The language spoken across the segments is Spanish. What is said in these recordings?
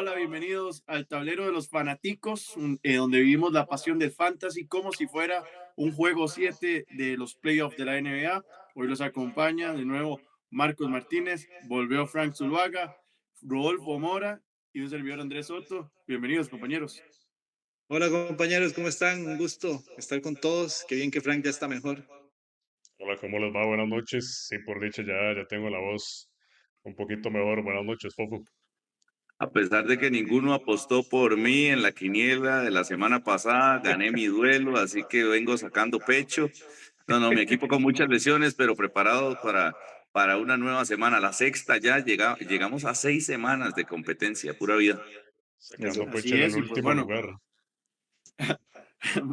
hola, bienvenidos al tablero de los fanáticos, donde vivimos la pasión del fantasy como si fuera un juego 7 de los playoffs de la NBA. Hoy los acompaña de nuevo Marcos Martínez, volvió Frank Zuluaga, Rodolfo Mora y un servidor Andrés Soto. Bienvenidos, compañeros. Hola compañeros, ¿cómo están? Un gusto estar con todos. Qué bien que Frank ya está mejor. Hola, ¿cómo les va? Buenas noches. Sí, por dicha ya tengo la voz un poquito mejor. Buenas noches, Fofo. A pesar de que ninguno apostó por mí en la quiniela de la semana pasada, gané mi duelo, así que vengo sacando pecho. No, mi equipo con muchas lesiones, pero preparado para una nueva semana. La sexta ya llegamos a 6 semanas de competencia, pura vida. Eso. Sacando pecho Así en el es, y pues último bueno, lugar.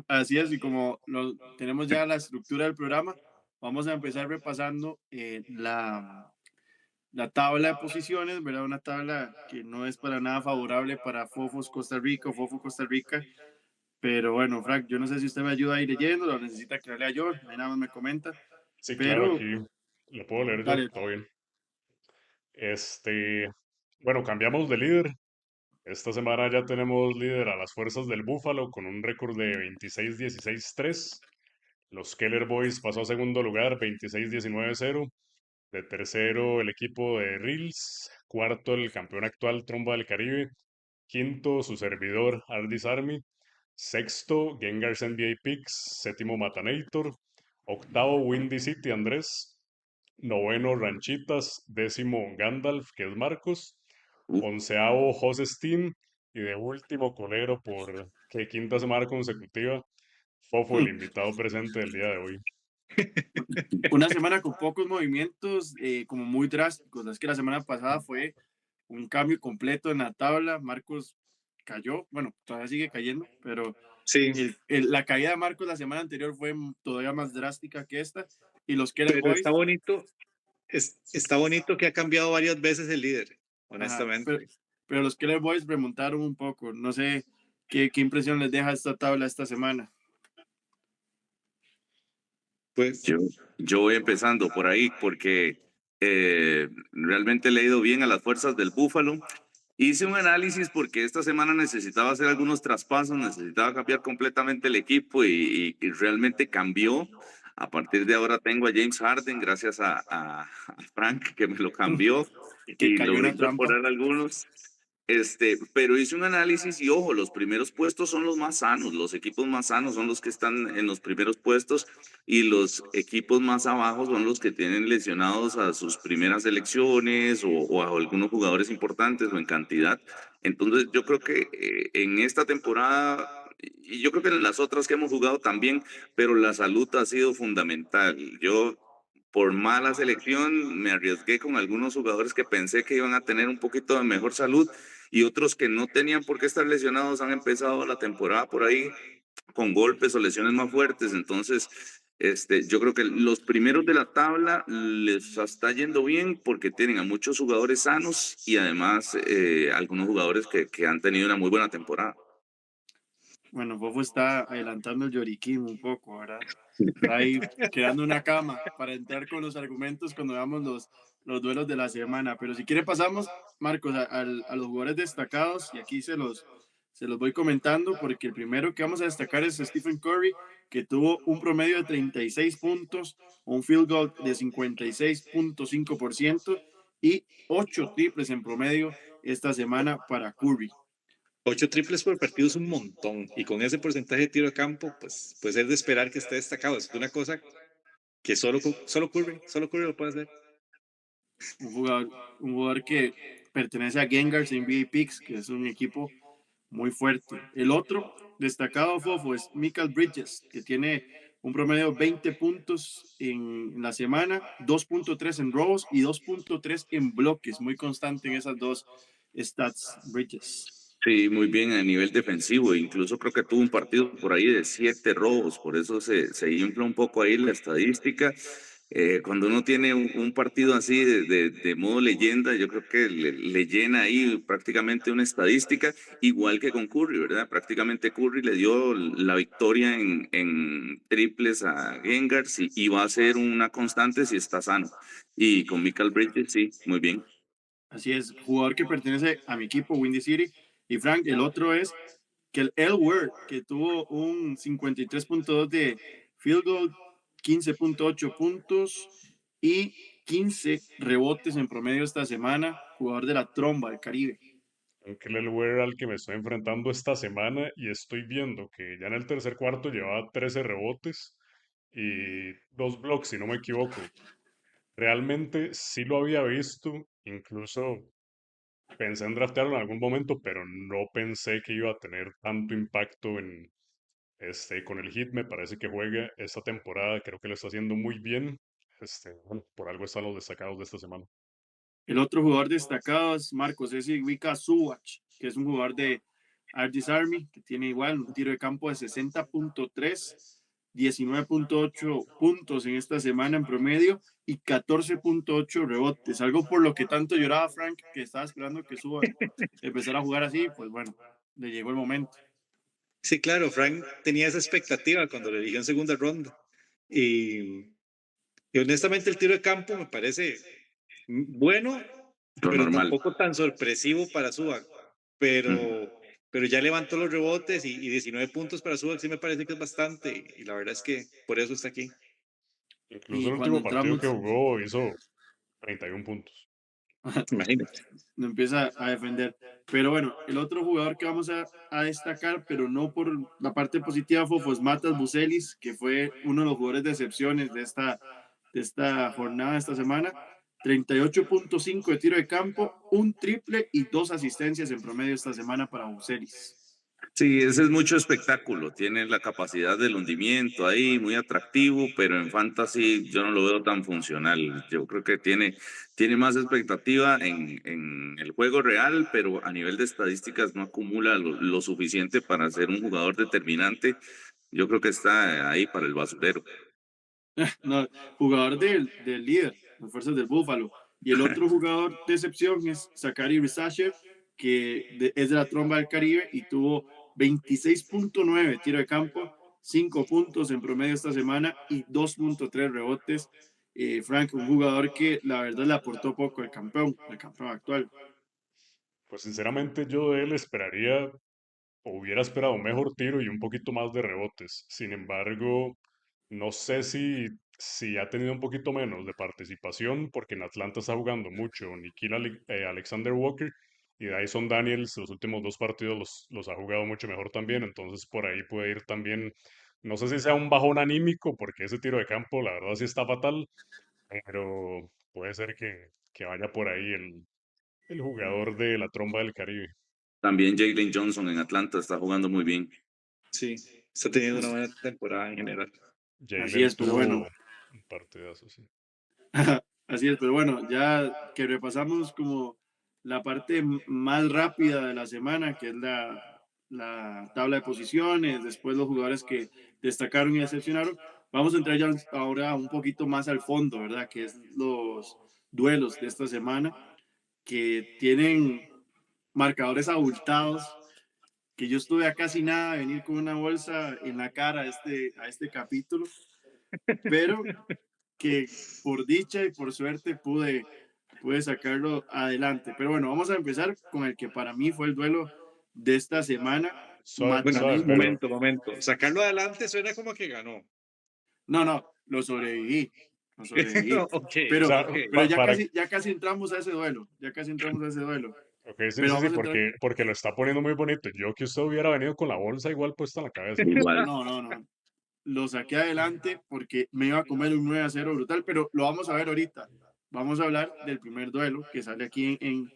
así es, y como tenemos ya la estructura del programa, vamos a empezar repasando la tabla de posiciones, ¿verdad? Una tabla que no es para nada favorable para Fofos Costa Rica o Fofo Costa Rica. Pero bueno, Frank, yo no sé si usted me ayuda a ir leyendo, lo necesita que le lea yo, ahí nada más me comenta. Sí, claro, Pero, aquí lo puedo leer yo. dale, Todo bien. Este, bueno, cambiamos de líder. Esta semana ya tenemos líder a las fuerzas del Búfalo con un récord de 26-16-3. Los Keller Boys pasó a segundo lugar, 26-19-0. De tercero, el equipo de Reels. Cuarto, el campeón actual, Tromba del Caribe. Quinto, su servidor, Ardis Army. Sexto, Gengars NBA Picks. Séptimo, Matanator. Octavo, Windy City, Andrés. Noveno, Ranchitas. Décimo, Gandalf, que es Marcos. Uf. Onceavo, José Steam. Y de último, colero por que quinta semana consecutiva, Fofo, el invitado presente del día de hoy. una semana con pocos movimientos, como muy drásticos. Es que la semana pasada fue un cambio completo en la tabla. Marcos cayó, bueno, todavía sigue cayendo, pero Sí, la caída de Marcos la semana anterior fue todavía más drástica que esta. Y los Keller pero está Boys, bonito, está bonito que ha cambiado varias veces el líder, ajá, honestamente. pero los Keller Boys remontaron un poco. No sé qué impresión les deja esta tabla esta semana. Pues Yo, yo voy empezando por ahí porque realmente le he ido bien a las fuerzas del Búfalo. Hice un análisis porque esta semana necesitaba hacer algunos traspasos, necesitaba cambiar completamente el equipo y realmente cambió. A partir de ahora tengo a James Harden gracias a Frank que me lo cambió Que y cayó logré una trampa. incorporar algunos. Pero hice un análisis y ojo, los primeros puestos son los más sanos, los equipos más sanos son los que están en los primeros puestos y los equipos más abajo son los que tienen lesionados a sus primeras selecciones o a algunos jugadores importantes o en cantidad. Entonces yo creo que en esta temporada, y yo creo que en las otras que hemos jugado también, pero la salud ha sido fundamental. Yo por mala selección me arriesgué con algunos jugadores que pensé que iban a tener un poquito de mejor salud y otros que no tenían por qué estar lesionados han empezado la temporada por ahí con golpes o lesiones más fuertes. Entonces, yo creo que los primeros de la tabla les está yendo bien porque tienen a muchos jugadores sanos y además algunos jugadores que han tenido una muy buena temporada. Bueno, Fofo está adelantando el lloriquín un poco, ¿verdad? Está ahí creando una cama para entrar con los argumentos cuando veamos los duelos de la semana. Pero si quiere pasamos, Marcos, a los jugadores destacados y aquí se los voy comentando porque el primero que vamos a destacar es Stephen Curry, que tuvo un promedio de 36 puntos, un field goal de 56.5% y 8 triples en promedio esta semana para Curry. 8 triples por partido es un montón y con ese porcentaje de tiro a campo, pues es de esperar que esté destacado. Es una cosa que solo Curry lo puede hacer. Un jugador que pertenece a Gengars NBA Picks, que es un equipo muy fuerte. El otro destacado Fofo es Michael Bridges, que tiene un promedio de 20 puntos en la semana, 2.3 en robos y 2.3 en bloques, muy constante en esas dos stats, Bridges. Sí, muy bien a nivel defensivo. Incluso creo que tuvo un partido por ahí de 7 robos, por eso se infla un poco ahí la estadística. Cuando uno tiene un partido así de modo leyenda, yo creo que le llena ahí prácticamente una estadística, igual que con Curry, ¿verdad? Prácticamente Curry le dio la victoria en triples a Gengars y va a ser una constante si está sano. Y con Michael Bridges, sí, muy bien. Así es, jugador que pertenece a mi equipo, Windy City. Y Frank, el otro es que el Elwer, que tuvo un 53.2 de field goal, 15.8 puntos y 15 rebotes en promedio esta semana, jugador de la tromba del Caribe. Aunque el Wear al que me estoy enfrentando esta semana y estoy viendo que ya en el tercer cuarto llevaba 13 rebotes y 2 blocks, si no me equivoco. Realmente sí lo había visto, incluso pensé en draftearlo en algún momento, pero no pensé que iba a tener tanto impacto con el Heat. Me parece que juega esta temporada, creo que lo está haciendo muy bien. Bueno, por algo están los destacados de esta semana. El otro jugador destacado es Marcos Wika Subac, que es un jugador de Ardis Army, que tiene igual un tiro de campo de 60.3, 19.8 puntos en esta semana en promedio y 14.8 rebotes. Algo por lo que tanto lloraba Frank, que estaba esperando que Subac empezara a jugar así, pues bueno, le llegó el momento. Sí, claro, Frank tenía esa expectativa cuando lo eligió en segunda ronda. Y, y honestamente el tiro de campo me parece bueno, Lo pero normal. tampoco tan sorpresivo para Subac. Pero ya levantó los rebotes y 19 puntos para Subac sí me parece que es bastante. Y la verdad es que por eso está aquí. Incluso Y el cuando último partido entramos, que jugó hizo 31 puntos. Imagínate. lo empieza a defender. Pero bueno, el otro jugador que vamos a destacar, pero no por la parte positiva, fue pues Matas Bucelis, que fue uno de los jugadores de excepciones de esta jornada, de esta semana. 38.5 de tiro de campo, un triple y dos asistencias en promedio esta semana para Bucelis. Sí, ese es mucho espectáculo. Tiene la capacidad del hundimiento ahí, muy atractivo, pero en fantasy yo no lo veo tan funcional. Yo creo que tiene más expectativa en el juego real, pero a nivel de estadísticas no acumula lo suficiente para ser un jugador determinante. Yo creo que está ahí para el basurero. No, jugador del líder, las fuerzas del Búfalo. Y el otro jugador de excepción es Zachary Risacher, es de la tromba del Caribe y tuvo 26.9 tiro de campo, 5 puntos en promedio esta semana y 2.3 rebotes. Frank, un jugador que la verdad le aportó poco el campeón actual. Pues sinceramente yo de él esperaría o hubiera esperado un mejor tiro y un poquito más de rebotes. Sin embargo, no sé si ha tenido un poquito menos de participación, porque en Atlanta está jugando mucho Alexander Walker y Dyson Daniels. Los últimos 2 partidos los ha jugado mucho mejor también, entonces por ahí puede ir también. No sé si sea un bajón anímico, porque ese tiro de campo, la verdad, sí está fatal, pero puede ser que vaya por ahí el jugador de la tromba del Caribe. También Jalen Johnson en Atlanta está jugando muy bien. Sí, está teniendo una buena temporada en general. Así Jalen es, pero bueno, tuvo un partidazo, sí. así es, pero bueno, ya que repasamos como la parte más rápida de la semana, que es la tabla de posiciones, después los jugadores que destacaron y decepcionaron, vamos a entrar ya ahora un poquito más al fondo, ¿verdad? Que es los duelos de esta semana, que tienen marcadores abultados, que yo estuve a casi nada de venir con una bolsa en la cara a este capítulo, pero que por dicha y por suerte pude sacarlo adelante. Pero bueno, vamos a empezar con el que para mí fue el duelo de esta semana, Suave, Bueno, suave, Matanator. pero momento. Sacarlo adelante suena como que ganó. No, no, lo sobreviví. Ok, o Pero, sea, ok. pero para, ya casi entramos a ese duelo, ya casi entramos a ese duelo. ok, sí, Pero sí, sí, vamos a entrar, porque lo está poniendo muy bonito. Yo que usted hubiera venido con la bolsa igual puesta en la cabeza, pero bueno. Igual. no, no, no, lo saqué adelante porque me iba a comer un 9-0 brutal, pero lo vamos a ver ahorita. Vamos a hablar del primer duelo que sale aquí en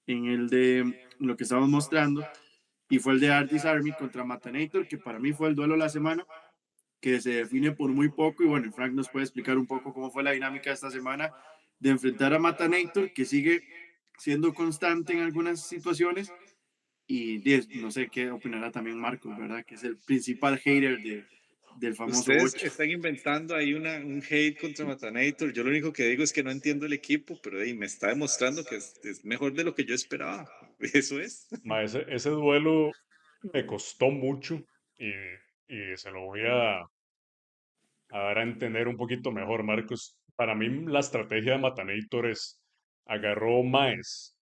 el de lo que estamos mostrando, y fue el de Artis Army contra Matanator, que para mí fue el duelo de la semana, que se define por muy poco. Y bueno, Frank nos puede explicar un poco cómo fue la dinámica de esta semana de enfrentar a Matanator, que sigue siendo constante en algunas situaciones. Y no sé qué opinará también Marcos, ¿verdad? Que es el principal hater del famoso Ustedes Bocha. están inventando ahí un hate contra Matanator. Yo lo único que digo es que no entiendo el equipo, pero me está demostrando que es mejor de lo que yo esperaba. Eso es. Ese duelo me costó mucho y, y se lo voy a dar a entender un poquito mejor, Marcos. Para mí la estrategia de Matanator es agarró Maes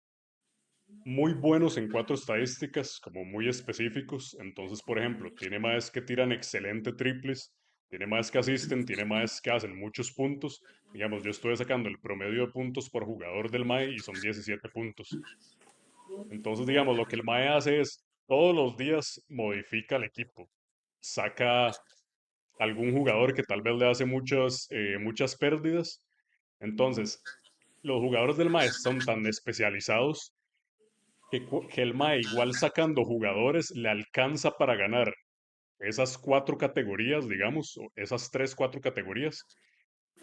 muy buenos en 4 estadísticas, como muy específicos. Entonces, por ejemplo, tiene más que tiran excelente triples, tiene más que asisten, tiene más que hacen muchos puntos. Digamos, yo estuve sacando el promedio de puntos por jugador del MAE y son 17 puntos. Entonces, digamos, lo que el MAE hace es todos los días modifica el equipo. Saca algún jugador que tal vez le hace muchas pérdidas. Entonces, los jugadores del MAE son tan especializados que el MAE, igual sacando jugadores, le alcanza para ganar esas 4 categorías, digamos, o esas 3, 4 categorías.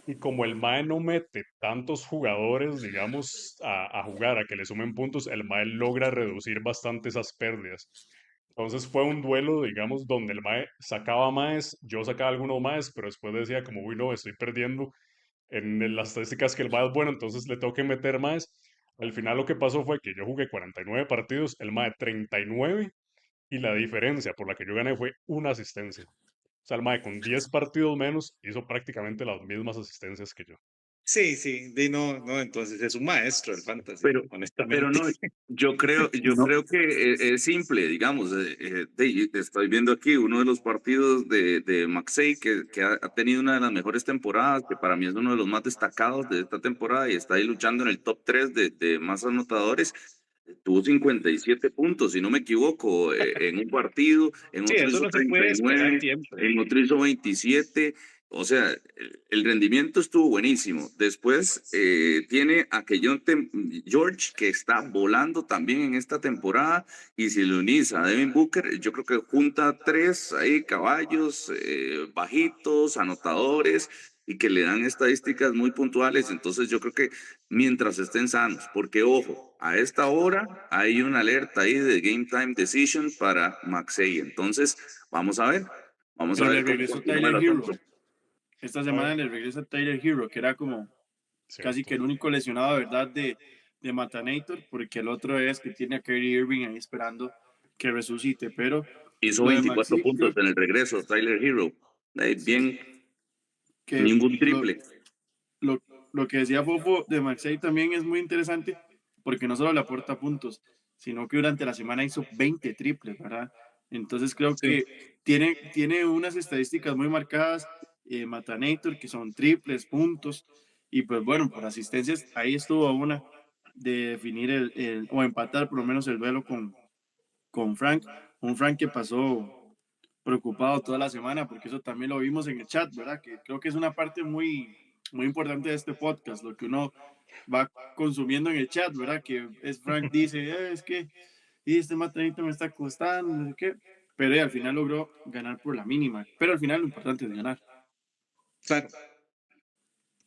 Y como el MAE no mete tantos jugadores, digamos, a jugar, a que le sumen puntos, el MAE logra reducir bastante esas pérdidas. Entonces fue un duelo, digamos, donde el MAE sacaba más, yo sacaba algunos más, pero después decía como, uy, no, estoy perdiendo en las estadísticas que el MAE es bueno, entonces le tengo que meter más. Al final lo que pasó fue que yo jugué 49 partidos, el MAE 39, y la diferencia por la que yo gané fue una asistencia. O sea, el MAE con 10 partidos menos hizo prácticamente las mismas asistencias que yo. Sí, sí, no, no, entonces es un maestro el fantasy, Pero honestamente. no, yo No, creo que es simple, digamos. Estoy viendo aquí uno de los partidos de Maxey que ha tenido una de las mejores temporadas, que para mí es uno de los más destacados de esta temporada y está ahí luchando en el top 3 de más anotadores. Tuvo 57 puntos, si no me equivoco, en un partido, en Sí, otro eso hizo no se puede esperar 39, siempre. en otro hizo 27. O sea, el rendimiento estuvo buenísimo. Después tiene a Keyonte George, que está volando también en esta temporada. Y si le unís a Devin Booker, yo creo que junta tres ahí caballos bajitos, anotadores, y que le dan estadísticas muy puntuales. Entonces yo creo que mientras estén sanos, porque ojo, a esta hora hay una alerta ahí de Game Time Decision para Maxey. Entonces, vamos a pero le ver cómo regresó continúa Tyler el Hero. asunto. Esta Mae, semana le regresa Tyler Hero, que era como casi que cierto. el único lesionado de verdad de Matanator, porque el otro es que tiene a Kyrie Irving ahí esperando que resucite. Pero Hizo lo de 24 Maxi, puntos creo en el regreso, Tyler Hero. sí, Bien, que ningún triple. lo, lo que decía Fofo de Maxey también es muy interesante, porque no solo le aporta puntos, sino que durante la semana hizo 20 triples, ¿verdad? Entonces creo Sí, que tiene unas estadísticas muy marcadas, Matanator, que son triples, puntos, y pues bueno, por asistencias, ahí estuvo una de definir o empatar por lo menos el duelo con Frank, un Frank que pasó preocupado toda la semana, porque eso también lo vimos en el chat, ¿verdad? Que creo que es una parte muy importante de este podcast, lo que uno va consumiendo en el chat, ¿verdad? Que es Frank dice, es que y este matadito me está costando, no sé qué, pero al final logró ganar por la mínima, pero al final lo importante es ganar, claro.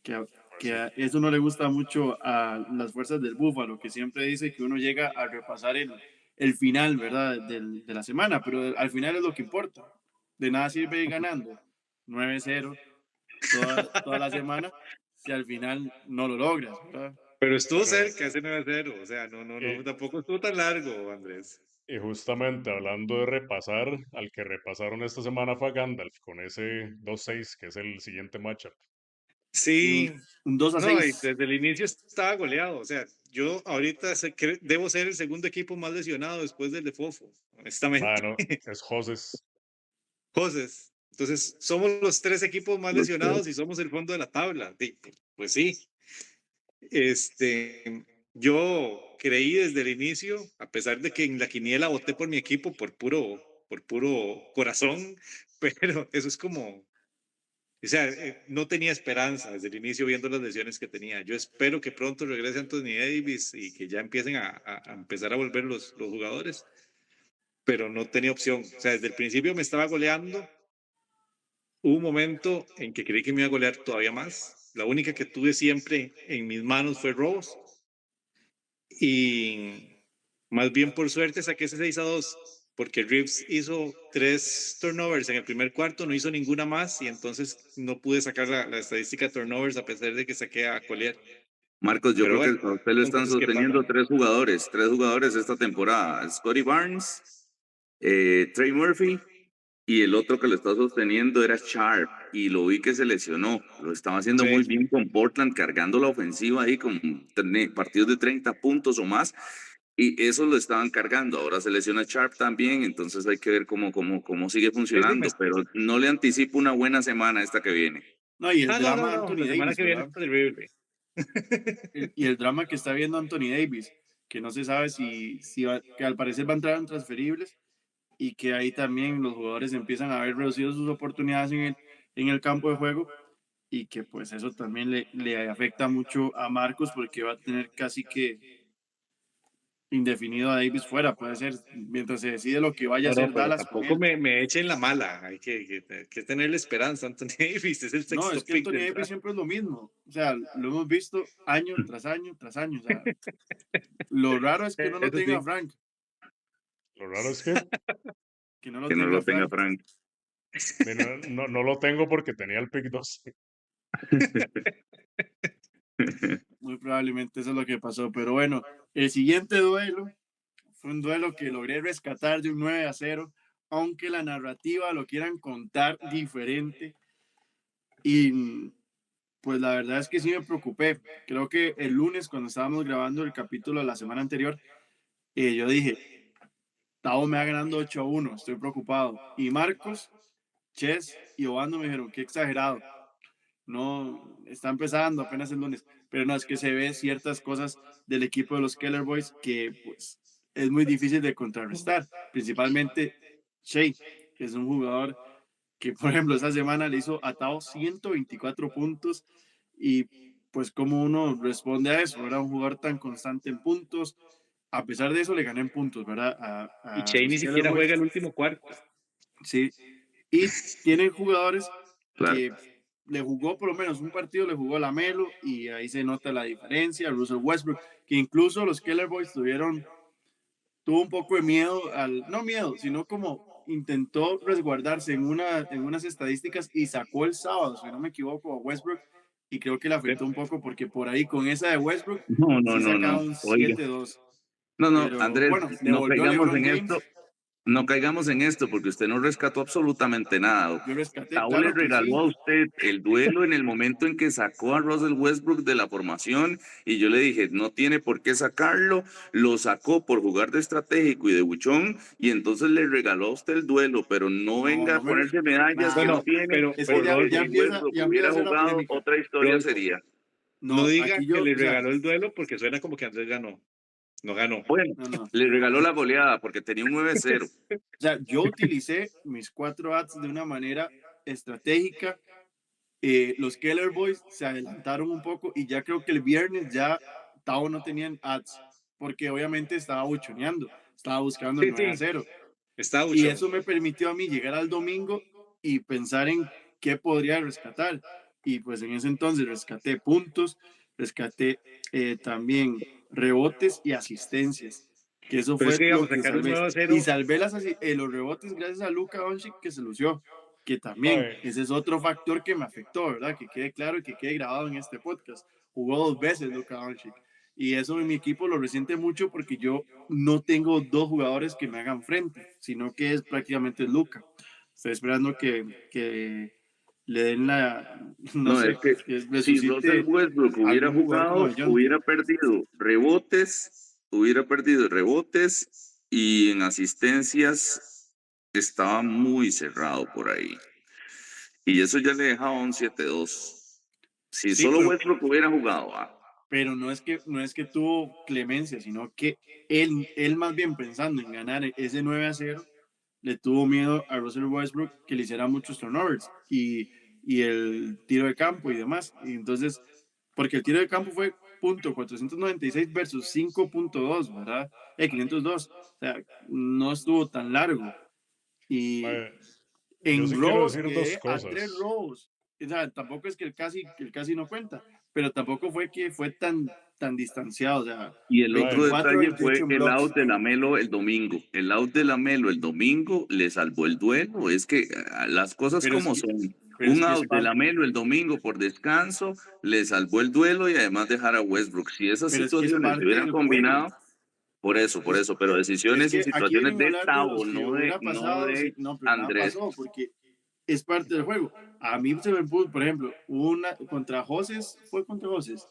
que, Pues que sí. a eso no le gusta mucho a las fuerzas del Búfalo, que siempre dice que uno llega a repasar el final, ¿verdad? De la semana, pero al final es lo que importa. De nada sirve ir ganando 9-0 toda la semana si al final no lo logras, ¿verdad? Pero estuvo Pero, cerca ese 9-0, o sea, no, no, no, y, tampoco estuvo tan largo, Andrés. y justamente hablando de repasar, al que repasaron esta semana fue a Gandalf con ese 2-6, que es el siguiente matchup. Sí, Sí, un 2 a no, y 6 desde el inicio estaba goleado, o sea, yo ahorita debo ser el segundo equipo más lesionado después del de Fofo, honestamente. Mano, es Joses. José, entonces somos los tres equipos más Los tres. lesionados y somos el fondo de la tabla. Pues sí, yo creí desde el inicio, a pesar de que en la quiniela voté por mi equipo por puro corazón, pero eso es como, o sea, no tenía esperanza desde el inicio viendo las lesiones que tenía. Yo espero que pronto regrese Anthony Davis y que ya empiecen a empezar a volver los jugadores, pero no tenía opción. O sea, desde el principio me estaba goleando. Hubo un momento en que creí que me iba a golear todavía más. La única que tuve siempre en mis manos fue Rose. Y más bien por suerte saqué ese 6-2, porque Reeves hizo 3 turnovers en el primer cuarto, no hizo ninguna más, y entonces no pude sacar la estadística de turnovers a pesar de que saqué a Collier. Marcos, yo Pero creo que bueno, a usted le son están cosas que pasan. sosteniendo tres jugadores esta temporada. Scotty Barnes, Trey Murphy y el otro que lo está sosteniendo era Sharp y lo vi que se lesionó. Lo estaba haciendo muy Sí, bien con Portland, cargando la ofensiva ahí con partidos de 30 puntos o más. Y eso lo estaban cargando. Ahora se lesiona Sharp también, entonces hay que ver cómo sigue funcionando. Pero no le anticipo una buena semana esta que viene. No, y el No, drama de la Anthony semana Davis, que viene ¿verdad? es terrible. Y el drama que está viendo Anthony Davis, que no se sabe que al parecer va a entrar en transferibles y que ahí también los jugadores empiezan a ver reducido sus oportunidades en el campo de juego y que pues eso también le afecta mucho a Marcos porque va a tener casi que indefinido a Davis fuera, puede ser, mientras se decide lo que vaya a hacer Pero Dallas con tampoco él. me echen la mala. Hay que tenerle esperanza. Anthony Davis es el No, sexto es que pick Anthony del Davis draft. siempre es lo mismo. O sea, lo hemos visto año tras año tras año. O sea, lo raro es que no lo Eso tenga sí. Frank. Lo raro es que Que no lo Que no tenga lo tenga Frank. Frank. no lo tengo porque tenía el pick 2. Muy probablemente eso es lo que pasó. Pero bueno, el siguiente duelo fue un duelo que logré rescatar de un 9-0, aunque la narrativa lo quieran contar diferente. Y pues la verdad es que sí me preocupé. Creo que el lunes, cuando estábamos grabando el capítulo de la semana anterior, yo dije, Tavo me va ganando 8-1, estoy preocupado. Y Marcos, Ches y Obando me dijeron, qué exagerado. No, está empezando apenas el lunes. Pero no, es que se ve ciertas cosas del equipo de los Keller Boys que pues es muy difícil de contrarrestar. Principalmente Shea, que es un jugador que, por ejemplo, esa semana le hizo a Tao 124 puntos y pues como uno responde a eso, era un jugador tan constante en puntos, a pesar de eso le gané en puntos, ¿verdad? Y A Shea los ni Keller siquiera Boys, juega el último cuarto. sí, y tienen jugadores Claro. que le jugó por lo menos un partido, le jugó a Lamelo y ahí se nota la diferencia, Russell Westbrook, que incluso los Keller Boys tuvo un poco de miedo, no miedo, sino como intentó resguardarse en unas estadísticas y sacó el sábado, si no me equivoco, a Westbrook y creo que le afectó un poco porque por ahí con esa de Westbrook sí sacaba un Oiga. 7-2. No, Pero Andrés, bueno, le no volvió caigamos LeBron en James. esto. No caigamos en esto porque usted no rescató absolutamente nada. Yo rescaté, Tao le claro que regaló sí. a usted el duelo en el momento en que sacó a Russell Westbrook de la formación y yo le dije, no tiene por qué sacarlo, lo sacó por jugar de estratégico y de buchón y entonces le regaló a usted el duelo, pero no No, venga a no me. ponerse medallas que Nah, no tiene, es que Pero ya, porque ya si Rodolfo, empieza, Westbrook ya empieza hubiera a ser la jugado, polémica. otra historia Rodolfo, sería. no No, diga aquí que yo, le o sea, regaló el duelo porque suena como que Andrés ganó. No ganó. Bueno, no. le regaló la goleada porque tenía un 9-0. O sea, yo utilicé mis 4 ads de una manera estratégica. Los Keller Boys se adelantaron un poco y ya creo que el viernes ya Tao no tenían ads porque obviamente estaba buchoneando, estaba buscando el Sí, 9 a sí, 0 está y buchón. eso me permitió a mí llegar al domingo y pensar en qué podría rescatar. Y pues en ese entonces rescaté puntos, rescaté también rebotes y asistencias, que eso Pero es fue que, lo digamos, que sacar un salvé. 9 a Y 0. salvé los rebotes gracias a Luka Doncic que se lució, que también Mae, ese es otro factor que me afectó, ¿verdad? Que quede claro y que quede grabado en este podcast. Jugó 2 veces Luka Doncic. Y eso en mi equipo lo resiente mucho porque yo no tengo dos jugadores que me hagan frente, sino que es prácticamente Luca. Estoy esperando que le den no No, es sé, que que si Russell resucite Westbrook hubiera algún jugador como jugado, de Jonte. hubiera perdido rebotes y en asistencias estaba muy cerrado por ahí. Y eso ya le dejaba un 7-2. Si Sí, solo Westbrook hubiera jugado, pero no es que tuvo clemencia, sino que él más bien pensando en ganar ese 9-0, le tuvo miedo a Russell Westbrook que le hiciera muchos turnovers y el tiro de campo y demás. Y entonces, porque el tiro de campo fue .496 versus 5.2, ¿verdad? 502. O sea, no estuvo tan largo. Y mae, yo en sí quiero robos decir dos quedé a 3 cosas. robos. O sea, tampoco es que el casi no cuenta, pero tampoco fue que fue tan distanciado. O sea, y el otro Mae, 24, detalle 28 fue en el blocks. out de Lamelo el domingo. El out de Lamelo el domingo le salvó el duelo. Es que las cosas Pero es como que, son. pero es Un que es out de parte, Lamelo el domingo por descanso le salvó el duelo y además dejar a Westbrook. Si esas pero es que es situaciones se parte hubieran del juego. combinado, por Es, eso, pero es decisiones y que aquí situaciones vienen a de hablar de los Tavo, que no hubiera no pasado, de no, pero nada Andrés. pasó, porque es parte del juego. A mí se me puso, por ejemplo, una contra Joses, fue contra Joses.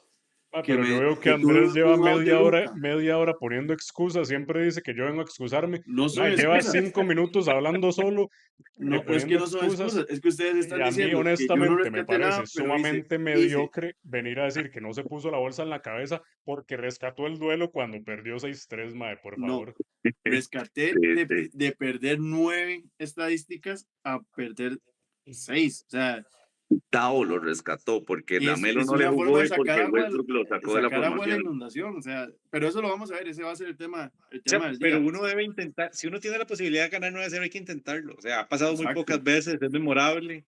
Pero yo veo que que tuve Andrés lleva un out de Luka. media hora poniendo excusas, siempre dice que yo vengo a excusarme. No son Lleva excusas. 5 minutos hablando solo, No, es poniendo que no son excusas, excusas, es que ustedes y están a mí diciendo que yo no honestamente me rescaté nada, parece pero sumamente hice. mediocre venir a decir que no se puso la bolsa en la cabeza porque rescató el duelo cuando perdió 6-3, mae, por No, favor. rescaté Sí, sí. de perder 9 estadísticas a perder 6. O sea, Tao lo rescató porque Lamelo es no le una forma jugó de y porque Westbrook lo sacó de la sacar agua de la formación. inundación. O sea, pero eso lo vamos a ver, ese va a ser el O sea, tema del pero día. uno debe intentar, si uno tiene la posibilidad de ganar 9-0, hay que intentarlo. O sea, ha pasado muy Exacto. pocas veces, es memorable.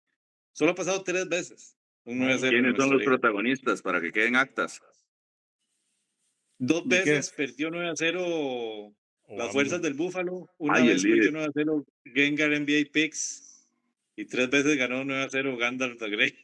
Solo ha pasado 3 veces un 9-0 en ¿Quiénes son nuestra los liga. protagonistas para que queden actas? 2 ¿De qué? veces perdió 9-0 las Obando. fuerzas del Búfalo, una Ay, el vez perdió líder. 9-0 Gengar NBA Picks y 3 veces ganó 9-0 Gandalf the Grey.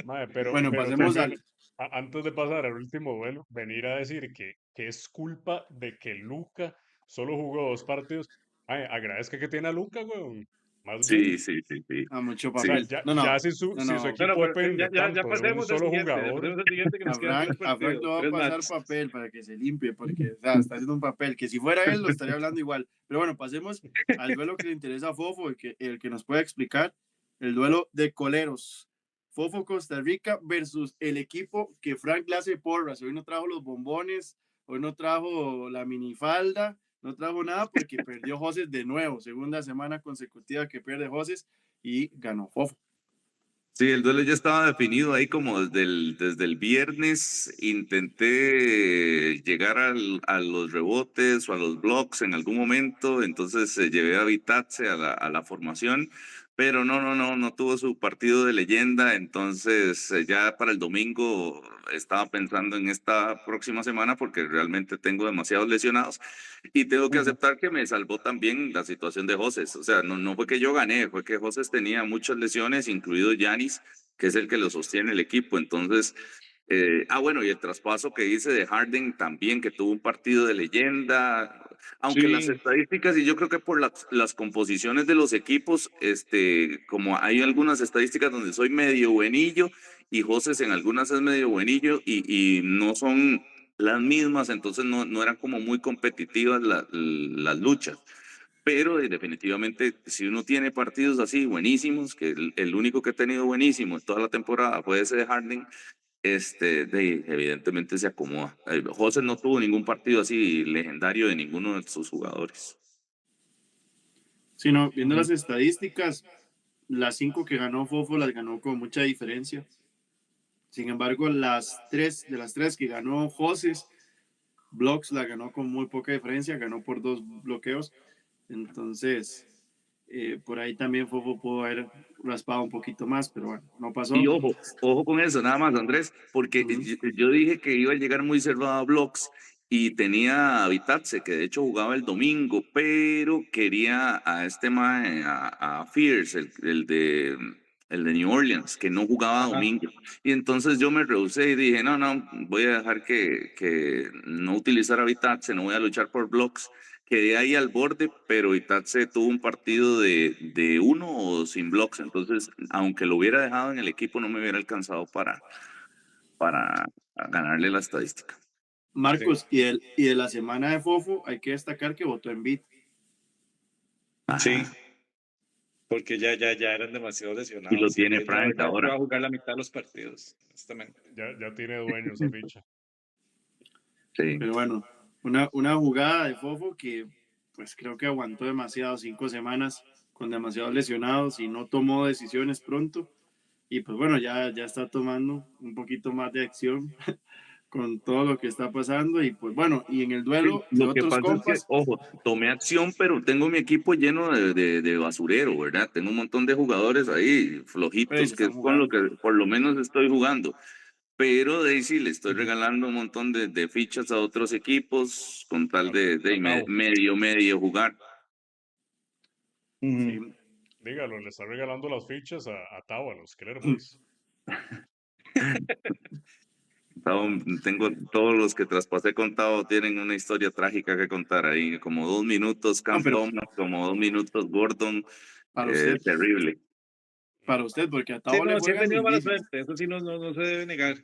Mae, Bueno, pero pasemos también, al. antes de pasar al último duelo, venir a decir que es culpa de que Luka solo jugó 2 partidos. Mae, agradezca que tiene a Luka, weón. Más Sí, bien. sí, sí, sí. A mucho O sea, papel. Sí. ya si No, si su no. Bueno, equipo pero depende ya tanto de un pasemos al solo siguiente, jugador, pasemos al siguiente que nos quedan 3 A Frank partidos, lo va a 3 pasar matches. papel para que se limpie, porque o sea, está haciendo un papel que si fuera él lo estaría hablando igual. Pero bueno, pasemos al duelo que le interesa a Fofo, el que nos puede explicar, el duelo de coleros. Fofo Costa Rica versus el equipo que Frank le hace porras. Hoy no trajo los bombones, hoy no trajo la minifalda, no trajo nada porque perdió José de nuevo. Segunda semana consecutiva que pierde José y ganó Fofo. Sí, el duelo ya estaba definido ahí como desde el viernes. Intenté llegar a los rebotes o a los blocks en algún momento, entonces llevé a Vitatse a la formación, pero no tuvo su partido de leyenda, entonces ya para el domingo estaba pensando en esta próxima semana porque realmente tengo demasiados lesionados y tengo que aceptar que me salvó también la situación de Joses. O sea, no fue que yo gané, fue que Joses tenía muchas lesiones, incluido Yanis, que es el que lo sostiene el equipo. Entonces, bueno, y el traspaso que hice de Harden también, que tuvo un partido de leyenda. Aunque las Sí, estadísticas, y yo creo que por las composiciones de los equipos, como hay algunas estadísticas donde soy medio buenillo y Joses en algunas es medio buenillo y no son las mismas, entonces no eran como muy competitivas las luchas. Pero definitivamente, si uno tiene partidos así buenísimos, que el único que he tenido buenísimo en toda la temporada fue ese de Harden, evidentemente se acomoda. José no tuvo ningún partido así legendario de ninguno de sus jugadores. Sino viendo las estadísticas, las 5 que ganó Fofo las ganó con mucha diferencia. Sin embargo, de las tres que ganó José, Blocks la ganó con muy poca diferencia, ganó por 2 bloqueos. Entonces, por ahí también Fofo pudo haber raspado un poquito más, pero bueno, no Y pasó. ojo con eso, nada más, Andrés, porque yo dije que iba a llegar muy cerrado a Blocks y tenía a Vitatse, que de hecho jugaba el domingo, pero quería a este mae, a Fierce, el de New Orleans, que no jugaba ajá. domingo. Y entonces yo me rehusé y dije, no, voy a dejar que no utilizar a Vitatse, no voy a luchar por Blocks. Quedé ahí al borde, pero Itatse tuvo un partido de uno o sin blocks, entonces, aunque lo hubiera dejado en el equipo, no me hubiera alcanzado para ganarle la estadística. Marcos, Sí. y de la semana de Fofo, hay que destacar que votó en Bit. Sí, porque ya eran demasiado Y lo lesionados. tiene La Frank verdad es que va ahora. a jugar la mitad de los partidos, honestamente. ya tiene dueño esa ficha. Sí. Pero bueno, una jugada de Fofo que pues creo que aguantó demasiado, 5 semanas con demasiados lesionados y no tomó decisiones pronto. Y pues bueno, ya está tomando un poquito más de acción con todo lo que está pasando. Y pues bueno, y en el Sí, duelo de lo que otros pasa es que, compas, ojo, tomé acción, pero tengo mi equipo lleno de basurero, ¿verdad? Tengo un montón de jugadores ahí pues flojitos, que están es con lo jugando. que por lo menos estoy jugando. Pero Daisy le estoy regalando un montón de fichas a otros equipos con tal de Tao, medio jugar. Sí. dígalo, le está regalando las fichas a Tao, a los Killer Boys. Tengo todos los que traspasé contado tienen una historia trágica que contar ahí, como 2 minutos No, Cam pero Thomas, como 2 minutos Gordon, para usted, terrible. para usted, porque a Sí, Tavo le no, sí han juegan tenido mala lindísimo. suerte, eso sí no se debe negar.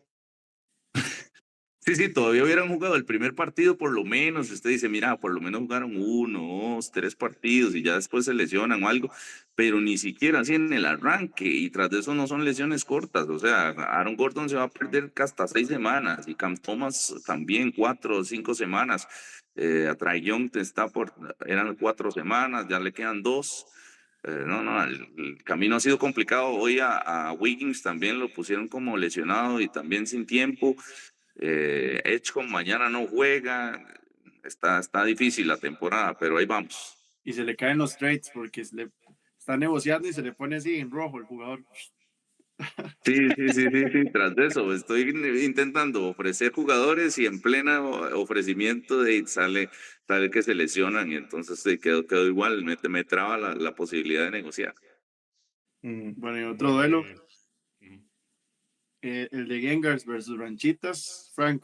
Sí, sí, todavía hubieran jugado el primer partido por lo menos. Usted dice, mira, por lo menos jugaron 1, 2, 3 partidos y ya después se lesionan o algo, pero ni siquiera así en el arranque. Y tras de eso no son lesiones cortas. O sea, Aaron Gordon se va a perder hasta 6 semanas y Cam Thomas también 4 o 5 semanas. A Trae Young eran 4 semanas, ya le quedan 2. No, el camino ha sido complicado. Hoy a Wiggins también lo pusieron como lesionado y también sin tiempo. Edgecombe mañana no juega. Está difícil la temporada, pero ahí vamos. Y se le caen los trades porque está negociando y se le pone así en rojo el jugador. Sí. Tras de eso, estoy intentando ofrecer jugadores y en plena ofrecimiento sale que se lesionan y entonces quedó igual, me traba la posibilidad de negociar. Bueno, y otro Bueno, duelo, ujú. el de Gengars versus Ranchitas, Frank.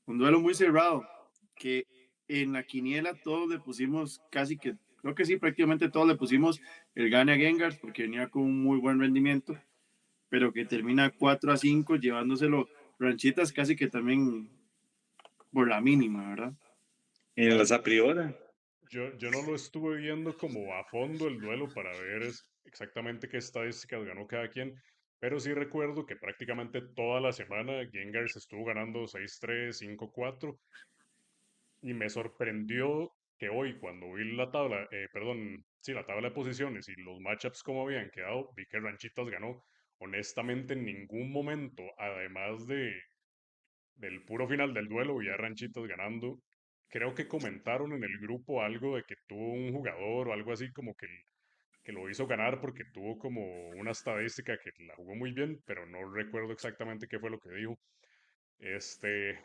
Un duelo muy cerrado, que en la quiniela todos le pusimos, creo que sí, prácticamente todos le pusimos el gane a Gengars porque venía con un muy buen rendimiento, pero que termina 4-5 llevándoselo Ranchitas casi que también por la mínima, ¿verdad? Y en las a priori. Yo no lo estuve viendo como a fondo el duelo para ver exactamente qué estadísticas ganó cada quien, pero sí recuerdo que prácticamente toda la semana Gengars estuvo ganando 6-3, 5-4, y me sorprendió que hoy cuando vi la tabla, perdón, sí, la tabla de posiciones y los matchups como habían quedado, vi que Ranchitas ganó. Honestamente, en ningún momento, además del puro final del duelo, vi a Ranchitas ganando. Creo que comentaron en el grupo algo de que tuvo un jugador o algo así como que lo hizo ganar porque tuvo como una estadística que la jugó muy bien, pero no recuerdo exactamente qué fue lo que dijo.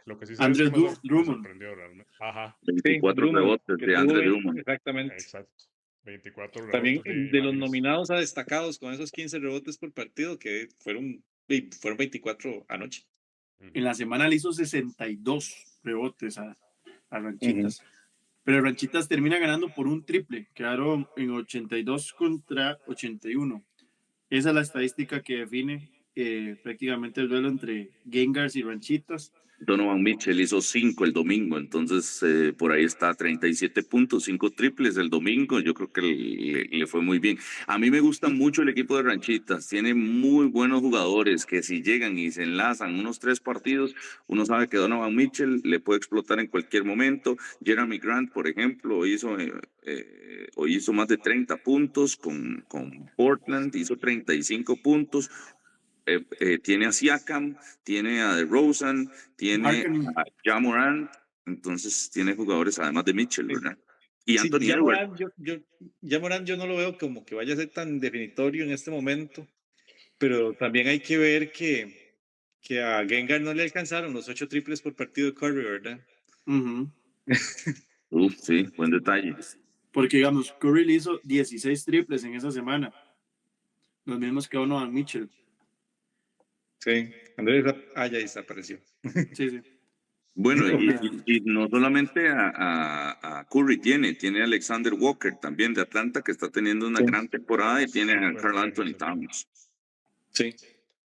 Lo que sí sé es que Andrés me Drummond. sorprendió realmente. Ajá, Sí, 24 Drummond, rebotes que de tuvo Andre 20, Drummond. exactamente. exacto. 24 También rebotes de de los imagínense. nominados a destacados con esos 15 rebotes por partido, que fueron 24 anoche. En la semana le hizo 62 rebotes a Ujú. Ranchitas. Pero Ranchitas termina ganando por un triple. Quedaron en 82 contra 81. Esa es la estadística que define prácticamente el duelo entre Gengars y Ranchitas. Donovan Mitchell hizo 5 el domingo, entonces por ahí está 37 puntos, 5 triples el domingo, yo creo que le fue muy bien. A mí me gusta mucho el equipo de Ranchitas, tiene muy buenos jugadores que si llegan y se enlazan unos 3 partidos, uno sabe que Donovan Mitchell le puede explotar en cualquier momento. Jeremy Grant, por ejemplo, hoy hizo más de 30 puntos con Portland, hizo 35 puntos. Tiene a Siakam, tiene a DeRozan, tiene Marcan, a Ja Morant, entonces tiene jugadores además de Mitchell, Sí, ¿verdad? Y sí, Anthony Edwards. Ya Morán yo no lo veo como que vaya a ser tan definitorio en este momento, pero también hay que ver que a Gengar no le alcanzaron los 8 triples por partido de Curry, ¿verdad? Sí, buen detalle. porque digamos, Curry le hizo 16 triples en esa semana. Los mismos que Donovan Mitchell. Sí, Andrés ya desapareció. Sí, sí. Bueno, Pero nada. y no solamente a Curry tiene a Alexander Walker también de Atlanta que está teniendo una Sí, gran temporada y tiene a Súper Karl bueno Anthony ese man. Towns. sí.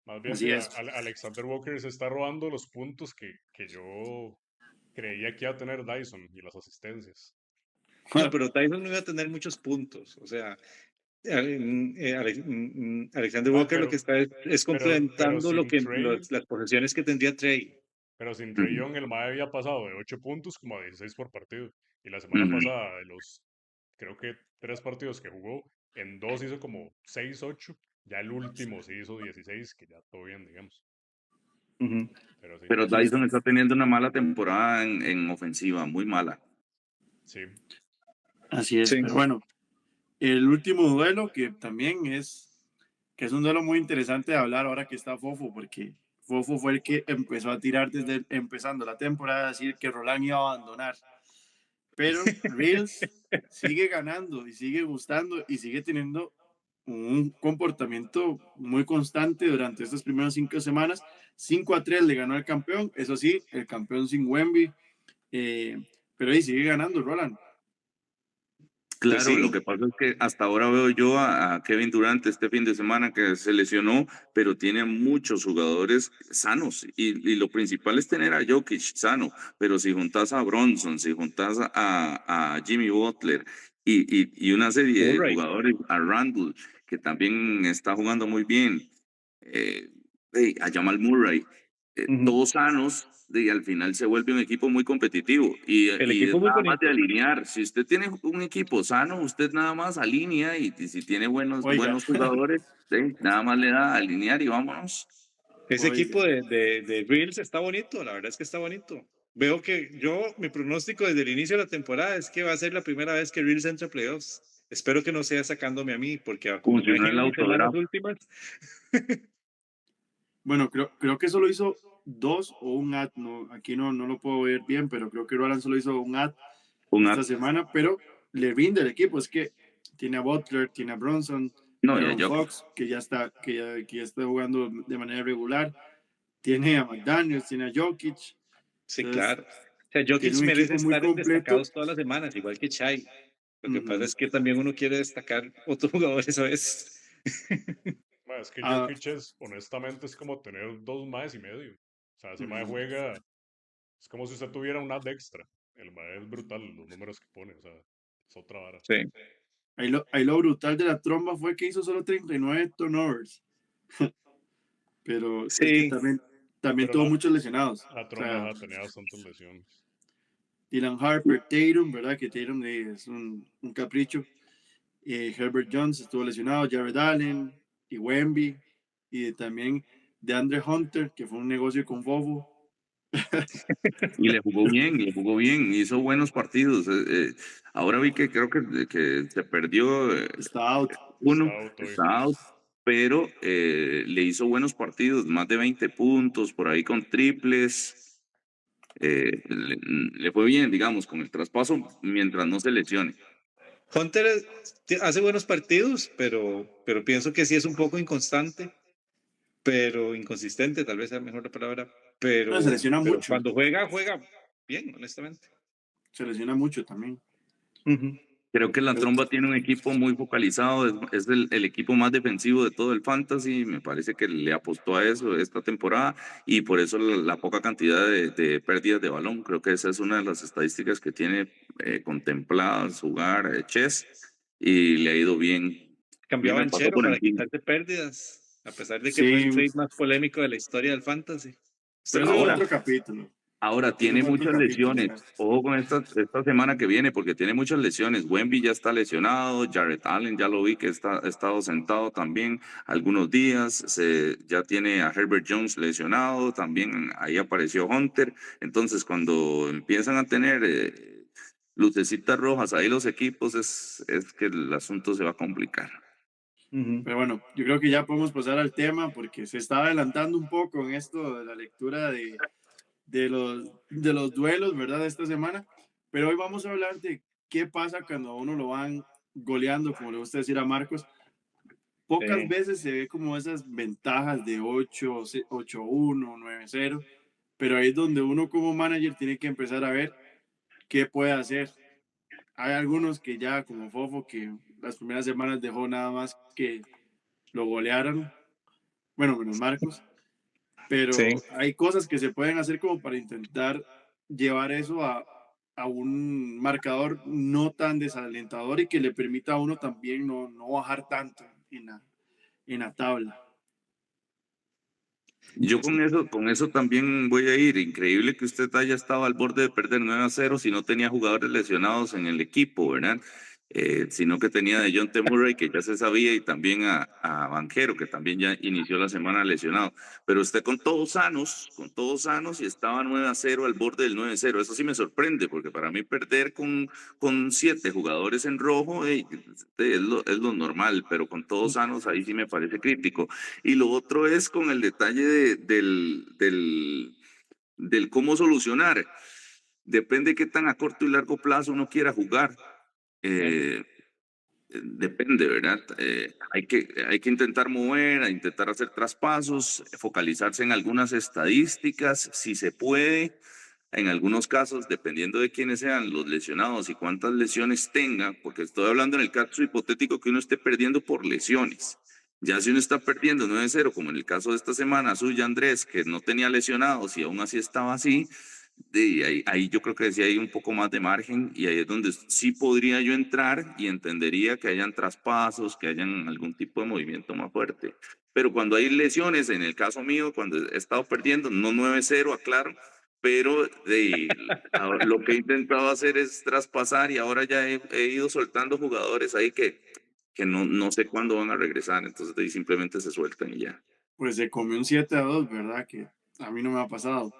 Más bien, Así sí, es. Alexander Walker se está robando los puntos que yo creía que iba a tener Dyson y las asistencias. No, pero Tyson no iba a tener muchos puntos. O sea, Alexander Ah, Walker lo que está es pero complementando sin Trey, las posesiones que tendría Trey. pero sin Trey Ujú, Young, el MAE había pasado de 8 puntos como a 16 por partido. Y la semana ujú. pasada, de los, creo que 3 partidos que jugó, en 2 hizo como 6, 8. Ya el último sí hizo 16, que ya todo bien, digamos. Ujú. Pero sí, Pero Sí, Dyson está teniendo una mala temporada en ofensiva, muy mala. sí. así es. Sí. Pero bueno, el último duelo que es un duelo muy interesante de hablar ahora que está Fofo, porque Fofo fue el que empezó a tirar desde empezando la temporada a decir que Roland iba a abandonar. Pero Reels sigue ganando y sigue gustando y sigue teniendo un comportamiento muy constante durante estas primeras 5 semanas. 5-3 le ganó al campeón, eso sí, el campeón sin Wemby, pero ahí sigue ganando Roland. Claro, sí, lo que pasa es que hasta ahora veo yo a Kevin Durant este fin de semana que se lesionó, pero tiene muchos jugadores sanos y lo principal es tener a Jokic sano, pero si juntas a Bronson, si juntas a Jimmy Butler y una serie de Murray. jugadores, a Randall, que también está jugando muy bien, eh, a Jamal Murray, Ujú. todos sanos, y al final se vuelve un equipo muy competitivo El y equipo es es muy nada más de bonito. alinear. Si usted tiene un equipo sano, usted nada más alinea y si tiene Oiga, buenos jugadores, nada más le da a alinear y vámonos. Ese oiga. equipo de Bills está bonito, la verdad es que está bonito. Veo que mi pronóstico desde el inicio de la temporada es que va a ser la primera vez que Bills entra a playoffs. Espero que no sea sacándome a mí, porque como me ha Funcionó el ido en semanas autodraft. últimas, Bueno, creo que solo hizo dos o un ad, no, aquí no lo puedo ver bien, pero creo que Roland solo hizo un ad Un esta semana, pero le rinde el equipo, es que tiene a Butler, tiene a Bronson, no, ya Aaron yo. Fox, que ya está jugando de manera regular, tiene a McDaniels, tiene a Jokic, sí, entonces claro. O sea, tiene Jokic un merece equipo muy estar en completo. destacados todas las semanas, igual que Shai. Lo que pasa Ujú. es que también uno quiere destacar otros jugadores a veces. Es que Ah, Jokic es, honestamente, es como tener dos maes y medio. O sea, ese mae ujú. juega, es como si usted tuviera un ad extra. El mae es brutal, los números que pone, o sea, es otra vara. Sí, Ahí lo brutal de la tromba fue que hizo solo 39 turnovers, pero es que sí, también Pero tuvo muchos lesionados. la O tromba sea, ajá, tenía bastantes lesiones. Dylan Harper, Tatum, ¿verdad? Que Tatum es un capricho. Herbert Jones estuvo lesionado, Jared Allen y Wemby. Y también de Andre Hunter, que fue un negocio con Fofo. Y le jugó bien, hizo buenos partidos. Ahora vi que creo que se perdió Está out. Está uno, out hoy. está out, pero le hizo buenos partidos, más de 20 puntos, por ahí con triples. Le fue bien, digamos, con el traspaso mientras no se lesione. Hunter hace buenos partidos, pero pienso que sí es un poco inconstante, pero inconsistente, tal vez sea mejor la palabra, No, se lesiona pero mucho. cuando juega, juega bien, honestamente. Se lesiona mucho también. Ujú. Creo que la Pero, Tromba tiene un equipo muy focalizado, es el equipo más defensivo de todo el fantasy, me parece que le apostó a eso esta temporada y por eso la poca cantidad de pérdidas de balón, creo que esa es una de las estadísticas que tiene contempladas jugar Chess y le ha ido bien. A mí Cambió a me pasó Banchero por para encima. quitarse pérdidas, a pesar de que fue el sí, trade más polémico de la historia del fantasy. ¿Usted pero lo eso fue vio? Ahora, otro capítulo. Ahora Eso tiene fue otro muchas capítulo lesiones. ya. Ojo con esta semana que viene, porque tiene muchas lesiones. Wemby ya está lesionado, Jared Allen ya lo vi que ha estado sentado también algunos días. Ya tiene a Herbert Jones lesionado, también ahí apareció Hunter. Entonces, cuando empiezan a tener lucecitas rojas ahí los equipos, es que el asunto se va a complicar. Ujú. Pero bueno, yo creo que ya podemos pasar al tema porque se está adelantando un poco en esto de la lectura de los duelos, ¿verdad? De esta semana. Pero hoy vamos a hablar de qué pasa cuando a uno lo van goleando, como le gusta decir a Marcos. Pocas Sí. veces se ve como esas ventajas de 8-1, 9-0, pero ahí es donde uno como manager tiene que empezar a ver qué puede hacer. Hay algunos que ya, como Fofo, que las primeras semanas dejó nada más que lo golearon, bueno, menos Marcos, Sí. pero hay cosas que se pueden hacer como para intentar llevar eso a un marcador no tan desalentador y que le permita a uno también no bajar tanto en la tabla. Yo con eso también voy a ir. Increíble que usted haya estado al borde de perder 9-0 si no tenía jugadores lesionados en el equipo, ¿verdad? Sino que tenía de John T. Murray, que ya se sabía, y también a Banquero, que también ya inició la semana lesionado. Pero usted con todos sanos y estaba 9-0 al borde del 9-0. Eso sí me sorprende, porque para mí perder con 7 jugadores en rojo es lo normal, pero con todos sanos ahí sí me parece crítico. Y lo otro es con el detalle del cómo solucionar. Depende qué tan a corto y largo plazo uno quiera jugar. Eh, Depende, ¿verdad? Hay que intentar mover, a intentar hacer traspasos, focalizarse en algunas estadísticas, si se puede. en algunos casos, dependiendo de quiénes sean los lesionados y cuántas lesiones tenga, porque estoy hablando en el caso hipotético que uno esté perdiendo por lesiones. Ya si uno está perdiendo 9-0, como en el caso de esta semana suya, Andrés, que no tenía lesionados y aún así estaba así, ahí yo creo que sí hay un poco más de margen y ahí es donde sí podría yo entrar y entendería que hayan traspasos, que hayan algún tipo de movimiento más fuerte. Pero cuando hay lesiones, en el caso mío, cuando he estado perdiendo, no 9-0, aclaro, pero lo que he intentado hacer es traspasar y ahora ya he ido soltando jugadores ahí que no sé cuándo van a regresar, entonces de ahí simplemente se sueltan y ya. Pues se comió un 7-2, ¿verdad? Que a mí no me ha pasado.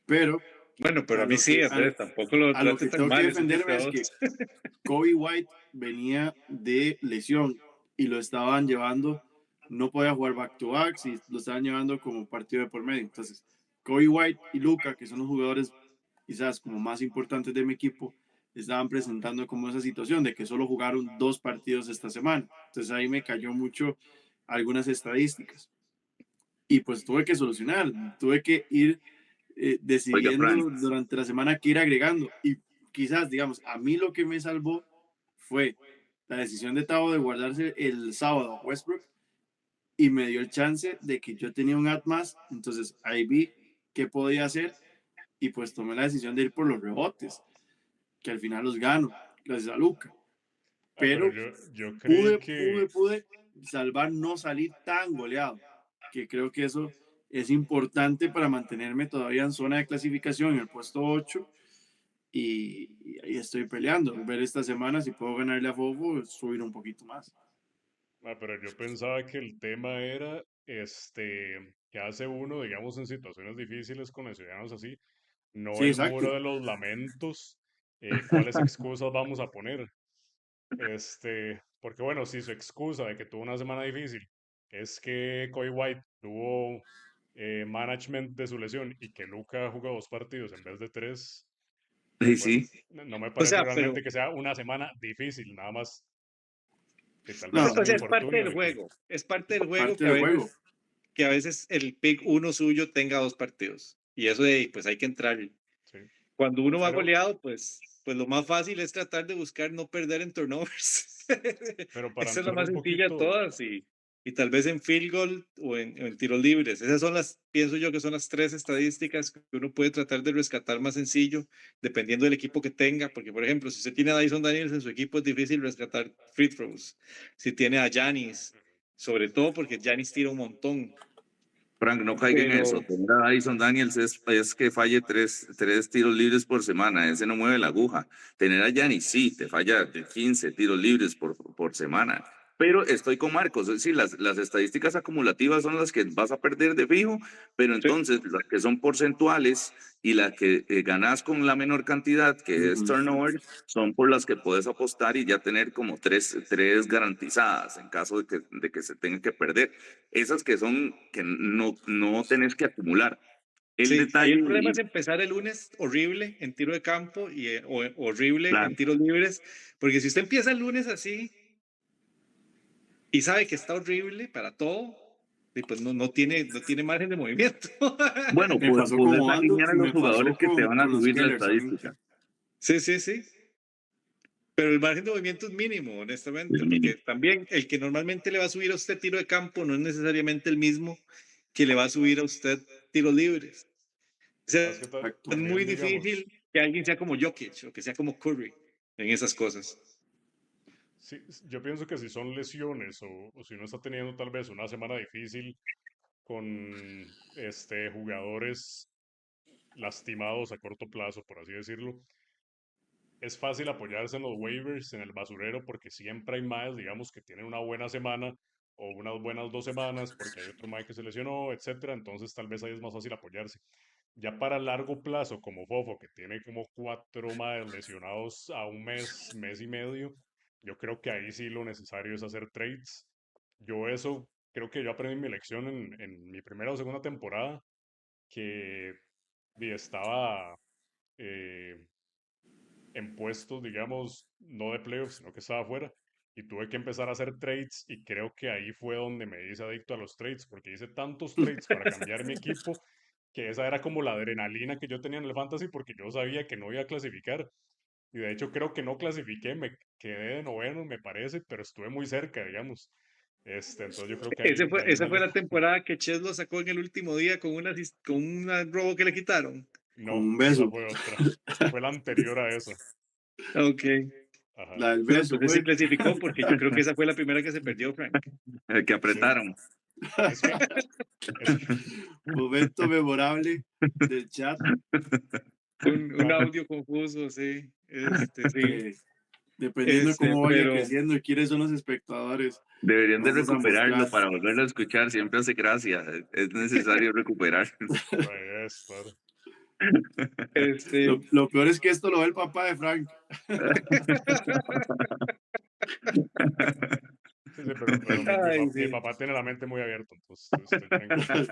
Pero Bueno, pero a a mí lo sí, que, Andrés, tampoco lo a lo trate que tan tengo que mal, es un defenderme es 7-2. que Kobe White venía de lesión y lo estaban llevando, no podía jugar back to back y lo estaban llevando como partido de por medio. Entonces, Kobe White y Luka, que son los jugadores quizás como más importantes de mi equipo, estaban presentando como esa situación de que solo jugaron 2 partidos esta semana. Entonces ahí me cayó mucho algunas estadísticas. Y pues tuve que solucionar, tuve que ir Oiga, Frank, decidiendo durante la semana que ir agregando. Y quizás, digamos, a mí lo que me salvó fue la decisión de Tavo de guardarse el sábado a Westbrook y me dio el chance de que yo tenía un ad más. Entonces ahí vi qué podía hacer y pues tomé la decisión de ir por los rebotes, que al final los gano, gracias a Luca. Pero Pero yo creí pude salvar no salir tan goleado, que creo que eso es importante para mantenerme todavía en zona de clasificación en el puesto 8 y ahí estoy peleando. Ver esta semana si puedo ganarle a Fofo, subir un poquito más. pero yo pensaba que el tema era, que hace uno, digamos, en situaciones difíciles con lesionados así, no Sí, el exacto. muro de los lamentos, cuáles excusas vamos a poner. Porque bueno, si su excusa de que tuvo una semana difícil es que Coy White tuvo management de su lesión y que Luca jugó 2 partidos en vez de 3, sí, bueno, sí. no me O parece sea, realmente que sea una semana difícil, nada más que tal vez No, es o un sea, es parte infortunio del de que, juego. Es parte del juego parte del juego. que a veces el pick uno suyo tenga 2 partidos. Y eso de ahí, pues hay que entrar. sí, Cuando uno va pero, goleado, pues lo más fácil es tratar de buscar no perder en turnovers. pero para Esa es la entrar más un sencilla de poquito, todas. Y tal vez en field goal o en tiros libres. Esas son pienso yo que son las 3 estadísticas que uno puede tratar de rescatar más sencillo, dependiendo del equipo que tenga. Porque, por ejemplo, si usted tiene a Dyson Daniels en su equipo, es difícil rescatar free throws. Si tiene a Giannis, sobre todo porque Giannis tira un montón. Frank, no caiga en eso. Pero Tener a Dyson Daniels es que falle tres tiros libres por semana. Ese no mueve la aguja. Tener a Giannis, sí, te falla de 15 tiros libres por semana. Pero estoy con Marcos. Es decir, las estadísticas acumulativas son las que vas a perder de fijo, pero sí, entonces las que son porcentuales y las que ganas con la menor cantidad, que es Ujú. turnover, son por las que puedes apostar y ya tener como tres garantizadas en caso de que se tenga que perder. Esas que son que no tenés que acumular. El sí, ahí detalle, el problema es y empezar el lunes horrible en tiro de campo o horrible claro, en tiros libres, porque si usted empieza el lunes así y sabe que está horrible para todo, y pues no tiene margen de movimiento. bueno, Me pasó puedes como Ando alinear a y los me jugadores pasó que te van a con los subir la Kellers también. estadística. Sí, sí, sí. Pero el margen de movimiento es mínimo, Es honestamente, mínimo. porque también el que normalmente le va a subir a usted tiro de campo no es necesariamente el mismo que le va a subir a usted tiros libres. O sea, más que Exacto. es muy también difícil digamos, que alguien sea como Jokic o que sea como Curry en esas cosas. sí, yo pienso que si son lesiones o si uno está teniendo tal vez una semana difícil con jugadores lastimados a corto plazo, por así decirlo, es fácil apoyarse en los waivers, en el basurero, porque siempre hay más, digamos, que tienen una buena semana o unas buenas 2 semanas, porque hay otro mae que se lesionó, etcétera. Entonces, tal vez ahí es más fácil apoyarse. Ya para largo plazo, como Fofo, que tiene como 4 más lesionados a un mes, mes y medio, yo creo que ahí sí lo necesario es hacer trades. Yo eso, creo que yo aprendí mi lección en mi primera o segunda temporada, que estaba eh, en puestos, digamos, no de playoffs, sino que estaba afuera. Y tuve que empezar a hacer trades y creo que ahí fue donde me hice adicto a los trades, porque hice tantos trades para cambiar mi equipo que esa era como la adrenalina que yo tenía en el fantasy porque yo sabía que no iba a clasificar. Y de hecho creo que no clasifiqué, me quedé de noveno, me parece, pero estuve muy cerca, digamos. Entonces yo creo que ahí, de ahí Esa fue salió. la temporada que Ches lo sacó en el último día con con un robo que le quitaron. Con un No, esa beso. fue otra. Esa fue la anterior a esa. Ok. Ajá. La del No, beso, entonces sí fue. clasificó porque yo creo que esa fue la primera que se perdió, Frank. Que apretaron. Es que, es que Momento memorable del chat. Un audio confuso, sí. Sí. que dependiendo de cómo vaya Pero creciendo y quiénes son los espectadores, Deberían de vamos a recuperarlo mostrar. para volverlo a escuchar. Siempre hace gracia. Es necesario recuperar. ahí es, claro. Lo peor es que esto lo ve el papá de Frank. Sí, sí, pero Ay, mi sí. papá tiene la mente muy abierta, entonces estoy tranquilo.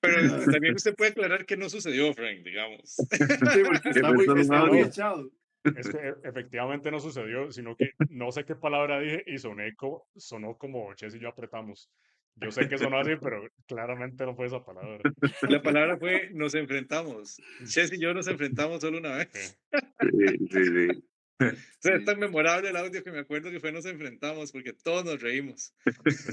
Pero también usted puede aclarar que no sucedió, Frank, digamos. Sí, porque Que fue solo un está muy audio. echado. Es que efectivamente no sucedió, sino que no sé qué palabra dije y sonó como Chess y yo apretamos. Yo sé que sonó así, pero claramente no fue esa palabra. La palabra fue nos enfrentamos. Chess y yo nos enfrentamos solo una Sí, vez. Sí. O sea, es tan memorable el audio que me acuerdo que fue nos enfrentamos porque todos nos reímos. sí.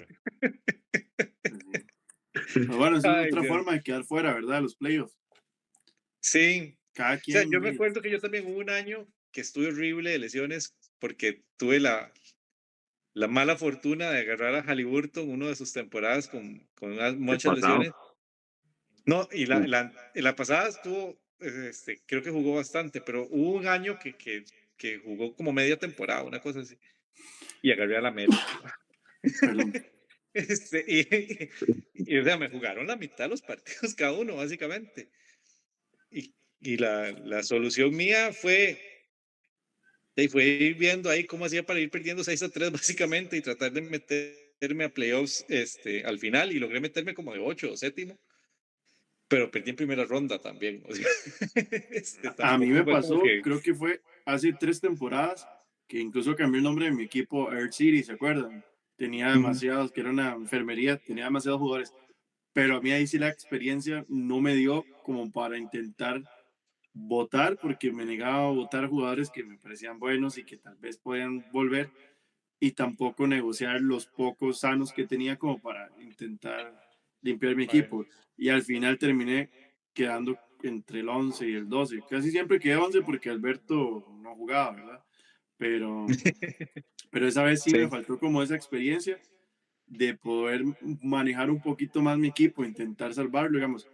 Pero bueno, esa es Ay, otra Dios. forma de quedar fuera, ¿verdad? Los playoffs. Sí. Cada O sea, quien. yo me acuerdo que yo también hubo un año que estuve horrible de lesiones porque tuve la mala fortuna de agarrar a Halliburton uno de sus temporadas con muchas pasado. lesiones. No, y la pasada estuvo, creo que jugó bastante, pero hubo un año que jugó como media temporada, una cosa así, y agarré a la Melo. Perdón. O sea, me jugaron la mitad de los partidos cada uno, básicamente. Y la solución mía fue ir viendo ahí cómo hacía para ir perdiendo 6-3, básicamente, y tratar de meterme a playoffs al final, y logré meterme como de 8 o séptimo. Pero perdí en primera ronda también. O sea, A mí tampoco me fue como pasó, que. creo que fue hace 3 temporadas, que incluso cambié el nombre de mi equipo, Earth City, ¿se acuerdan? Tenía demasiados, que era una enfermería, tenía demasiados jugadores. Pero a mí ahí sí la experiencia no me dio como para intentar votar, porque me negaba a votar jugadores que me parecían buenos y que tal vez podían volver, y tampoco negociar los pocos sanos que tenía como para intentar limpiar mi Mae, equipo. Y al final terminé quedando entre el 11 y el 12. Casi siempre quedé 11 porque Alberto no jugaba, ¿verdad? Pero, pero esa vez sí me Sí. faltó como esa experiencia de poder manejar un poquito más mi equipo, intentar salvarlo, digamos.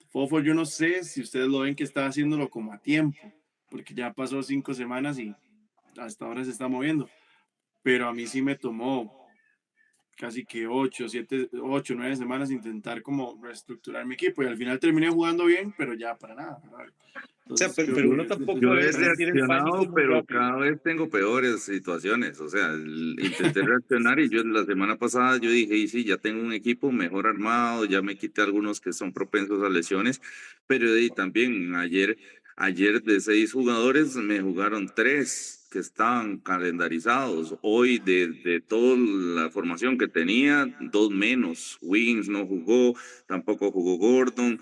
Fofo, yo no sé si ustedes lo ven que está haciéndolo como a tiempo, porque ya pasó 5 semanas y hasta ahora se está moviendo. Pero a mí sí me tomó casi que 8, 9 semanas intentar como reestructurar mi equipo y al final terminé jugando bien, pero ya para nada, ¿verdad? O sea, Entonces creo pero uno que tampoco Yo he debe sentir el pánico reaccionado, muy pero rápido. cada vez tengo peores situaciones. O sea, intenté reaccionar y yo la semana pasada yo dije, y sí, ya tengo un equipo mejor armado, ya me quité algunos que son propensos a lesiones, pero y también ayer de 6 jugadores me jugaron 3 que estaban calendarizados. Hoy de toda la formación que tenía, 2 menos. Wiggins no jugó, tampoco jugó Gordon.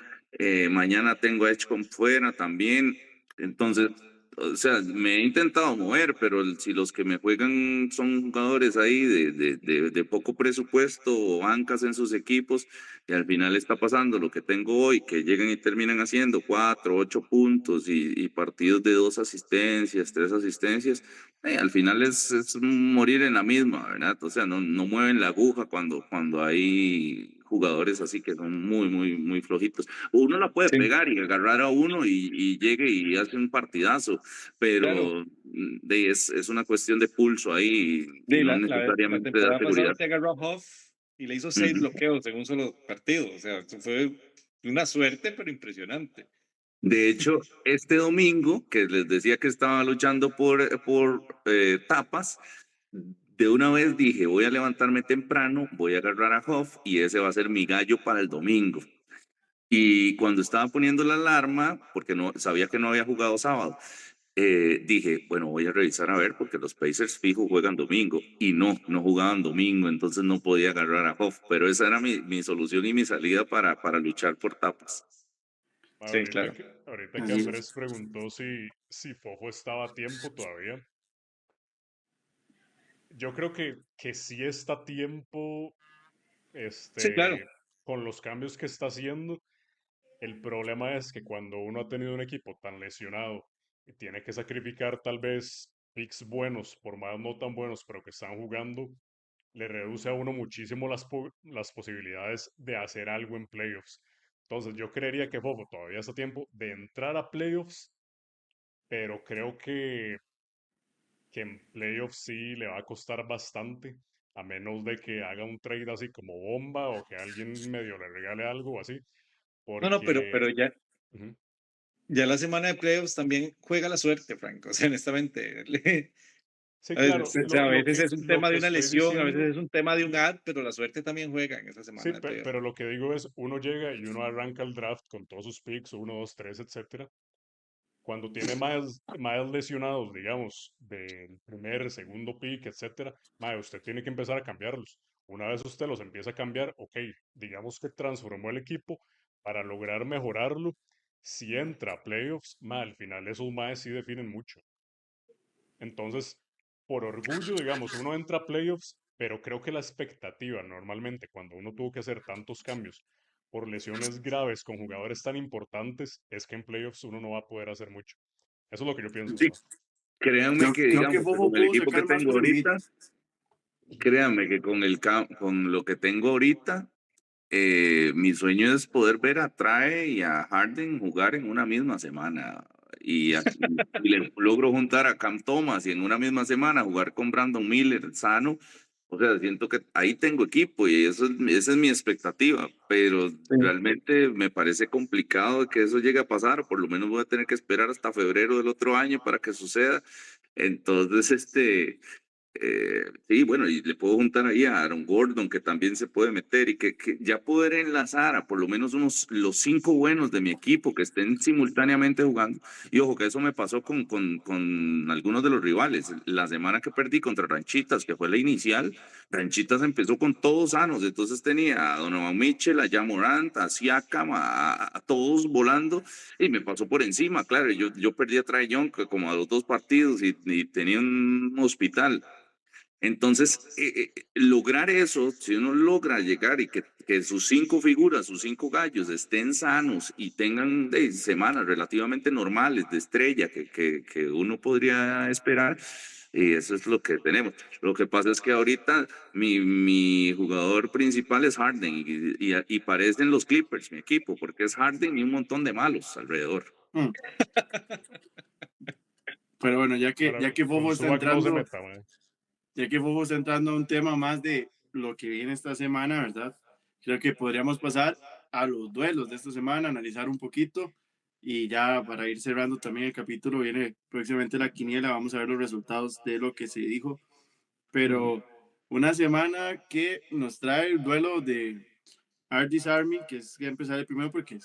Mañana tengo a Edgecombe fuera también. Entonces, o sea, me he intentado mover, pero si los que me juegan son jugadores ahí de poco presupuesto o bancas en sus equipos, y al final está pasando lo que tengo hoy, que llegan y terminan haciendo 4, 8 puntos y partidos de 2 asistencias, 3 asistencias, al final es morir en la misma, ¿verdad? O sea, no mueven la aguja cuando hay jugadores así que son muy flojitos. Uno la puede Sí, pegar y agarrar a uno y llegue y hace un partidazo, claro. pero es una cuestión de pulso ahí y no La necesariamente da temporada pasada seguridad. usted agarró a Huff y le hizo 6 Ujú. bloqueos en un solo partido. O sea, eso fue una suerte, pero impresionante. De hecho, este domingo, que les decía que estaba luchando por tapas, de una vez dije, voy a levantarme temprano, voy a agarrar a Hoff y ese va a ser mi gallo para el domingo. Y cuando estaba poniendo la alarma, porque no sabía que no había jugado sábado, dije, bueno, voy a revisar a ver porque los Pacers fijo juegan domingo y no jugaban domingo, entonces no podía agarrar a Hoff, pero esa era mi solución y mi salida para luchar por tapas. Sí, claro. Ahorita que Así es. Andrés preguntó si Fofo estaba a tiempo todavía, yo creo que sí está a tiempo, Sí, claro. con los cambios que está haciendo. El problema es que cuando uno ha tenido un equipo tan lesionado y tiene que sacrificar tal vez picks buenos, por más no tan buenos, pero que están jugando, le reduce a uno muchísimo las posibilidades de hacer algo en playoffs. Entonces yo creería que Fofo todavía está a tiempo de entrar a playoffs, pero creo que en playoffs sí le va a costar bastante, a menos de que haga un trade así como bomba o que alguien medio le regale algo así, No, porque... pero ya, ujú. ya la semana de playoffs también juega la suerte, Frank. O sea, honestamente. Sí, A veces, claro, o sea, a veces es un lo tema que de una estoy lesión, a veces diciendo, es un tema de un ad, pero la suerte también juega en esa sí, semana de playoffs. pero lo que digo es, uno llega y uno arranca el draft con todos sus picks, uno, dos, tres, etcétera. Cuando tiene más lesionados, digamos, del primer, segundo pick, etcétera, usted tiene que empezar a cambiarlos. Una vez usted los empieza a cambiar, ok, digamos que transformó el equipo para lograr mejorarlo. Si entra a playoffs, al final esos maes sí definen mucho. Entonces, por orgullo, digamos, uno entra a playoffs, pero creo que la expectativa normalmente cuando uno tuvo que hacer tantos cambios por lesiones graves con jugadores tan importantes es que en playoffs uno no va a poder hacer mucho. Eso es lo que yo pienso, Sí, ¿verdad? créanme que Creo que digamos que Fofo con el pudo equipo que sacar más tengo ahorita, posibilities. créanme que con lo que tengo ahorita, mi sueño es poder ver a Trae y a Harden jugar en una misma semana. Y le logro juntar a Cam Thomas y en una misma semana jugar con Brandon Miller sano. O sea, siento que ahí tengo equipo y esa es mi expectativa, pero Sí. realmente me parece complicado que eso llegue a pasar. Por lo menos voy a tener que esperar hasta febrero del otro año para que suceda. Entonces, sí, bueno, y le puedo juntar ahí a Aaron Gordon, que también se puede meter y que ya poder enlazar a por lo menos los 5 buenos de mi equipo que estén simultáneamente jugando. Y ojo, que eso me pasó con algunos de los rivales. La semana que perdí contra Ranchitas, que fue la inicial, Ranchitas empezó con todos sanos. Entonces tenía a Donovan Mitchell, a Ja Morant, a Siakam, a todos volando y me pasó por encima. Claro, yo perdí a Trae Young como a los 2 partidos y tenía un hospital. Entonces, lograr eso, si uno logra llegar y que sus 5 figuras, sus 5 gallos estén sanos y tengan semanas relativamente normales de estrella que uno podría esperar, y eso es lo que tenemos. Lo que pasa es que ahorita mi jugador principal es Harden y parecen los Clippers, mi equipo, porque es Harden y un montón de malos alrededor. Mm. Pero bueno, Ahora, ya que con Fofo está Subac no se entrando, meta, mae. ya que Fofo está entrando a un tema más de lo que viene esta semana, ¿verdad? Creo que podríamos pasar a los duelos de esta semana, analizar un poquito y ya para ir cerrando también el capítulo viene próximamente la quiniela, vamos a ver los resultados de lo que se dijo, Ujú. pero una semana que nos trae el duelo de Ardis Army, que es que empezar el primero porque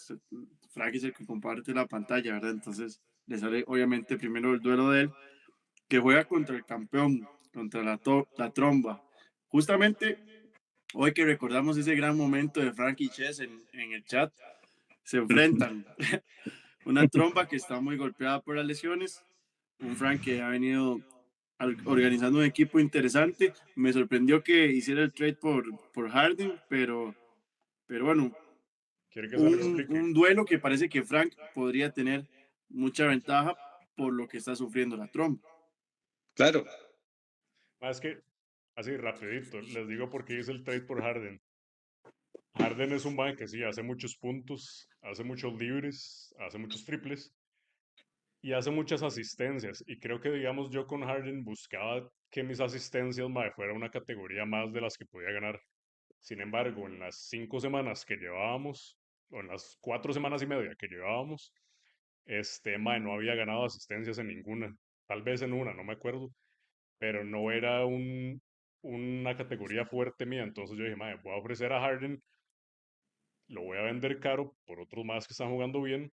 Frank es el que comparte la pantalla, ¿verdad? Entonces le sale obviamente primero el duelo de él que juega contra el campeón, contra la tromba. Justamente hoy que recordamos ese gran momento de Frank y Chess en el chat, se enfrentan. Una tromba que está muy golpeada por las lesiones, un Frank que ha venido organizando un equipo interesante. Me sorprendió que hiciera el trade por Harden, pero bueno, ¿Quiere que se lo un explique? duelo que parece que Frank podría tener mucha ventaja por lo que está sufriendo la tromba. Claro. Es que, así rapidito, les digo por qué hice el trade por Harden. Harden es un mae que sí, hace muchos puntos, hace muchos libres, hace muchos triples y hace muchas asistencias. Y creo que, digamos, yo con Harden buscaba que mis asistencias, mae, fuera una categoría más de las que podía ganar. Sin embargo, en las 5 semanas que llevábamos, o en las 4 semanas y media que llevábamos, mae, no había ganado asistencias en ninguna. Tal vez en una, no me acuerdo, pero no era una categoría fuerte mía. Entonces yo dije, mae, voy a ofrecer a Harden, lo voy a vender caro por otros más que están jugando bien.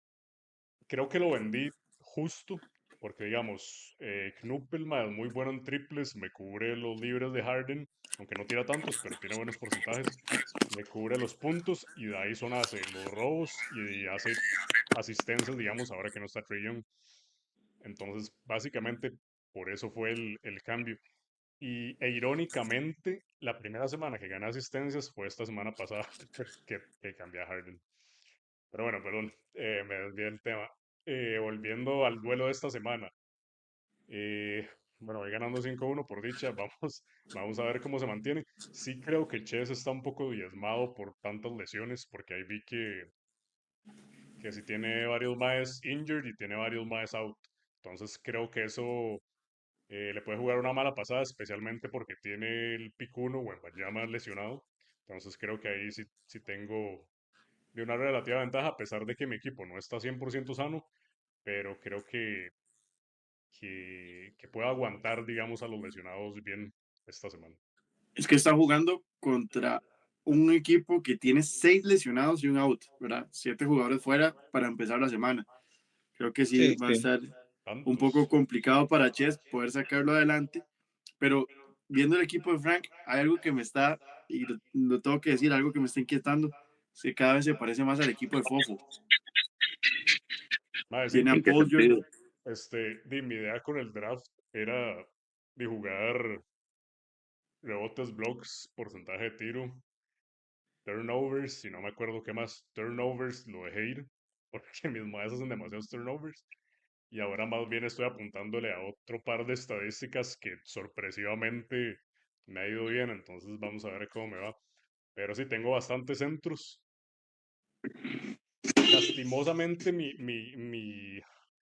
Creo que lo vendí justo, porque digamos, Knuppel es muy bueno en triples, me cubre los libres de Harden, aunque no tira tantos, pero tiene buenos porcentajes, me cubre los puntos y Dyson hace los robos y hace asistencias, digamos, ahora que no está Trae Young. Entonces, básicamente, por eso fue el cambio. E irónicamente, la primera semana que gané asistencias fue esta semana pasada que cambié a Harden. Pero bueno, perdón, me desvié del tema. Volviendo al duelo de esta semana. Bueno, voy ganando 5-1 por dicha. Vamos a ver cómo se mantiene. Sí creo que Chess está un poco diezmado por tantas lesiones, porque ahí vi que sí tiene varios más injured y tiene varios más out. Entonces creo que eso le puede jugar una mala pasada, especialmente porque tiene el pick 1 o Wembanyama lesionado. Entonces creo que ahí sí tengo de una relativa ventaja, a pesar de que mi equipo no está 100% sano, pero creo que pueda aguantar, digamos, a los lesionados bien esta semana. Es que está jugando contra un equipo que tiene 6 lesionados y un out, ¿verdad? 7 jugadores fuera para empezar la semana. Creo que sí Sí, va a sí. estar un poco Tantos. complicado para Chess poder sacarlo adelante, pero viendo el equipo de Frank, hay algo que me está, y lo tengo que decir, algo que me está inquietando, es que cada vez se parece más al equipo de Fofo. Sí, Tiene a ¿En qué Paul George, sentido? mi idea con el draft era de jugar rebotes, blocks, porcentaje de tiro, turnovers, y no me acuerdo qué más. Turnovers lo dejé ir, porque mis maestros hacen demasiados turnovers. Y ahora más bien estoy apuntándole a otro par de estadísticas que sorpresivamente me ha ido bien, entonces vamos a ver cómo me va. Pero sí, tengo bastantes centros. Lastimosamente mi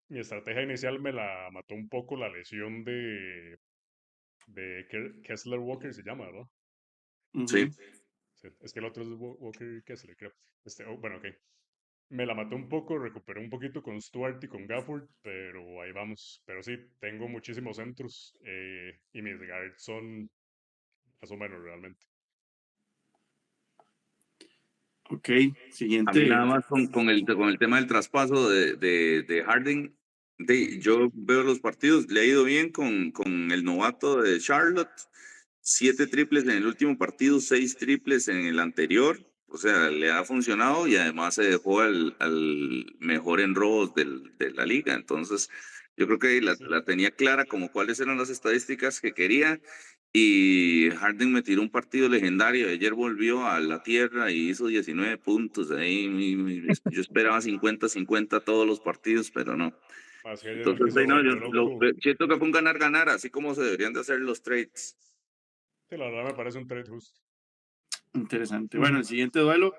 estrategia inicial me la mató un poco la lesión de Kessler Walker, se llama, ¿no? Sí. Sí, es que el otro es Walker Kessler, creo. Bueno, ok. Me la maté un poco, recuperé un poquito con Stuart y con Gafford, pero ahí vamos. Pero sí, tengo muchísimos centros y mis guards son más o menos realmente. ok, A mí siguiente. nada más con el tema del traspaso de Harden, yo veo los partidos, le ha ido bien con el novato de Charlotte, 7 triples en el último partido, 6 triples en el anterior, o sea, le ha funcionado y además se dejó al mejor en robos de la liga, entonces yo creo que la, Sí, la tenía clara como cuáles eran las estadísticas que quería y Harden me tiró un partido legendario. Ayer volvió a la tierra y hizo 19 puntos. Ahí yo esperaba 50-50 todos los partidos, pero no. así ayer el Entonces, que se no, yo volvió loco. siento que fue un ganar-ganar, así como se deberían de hacer los trades. Sí, la verdad me parece un trade justo. Interesante. Bueno, el siguiente duelo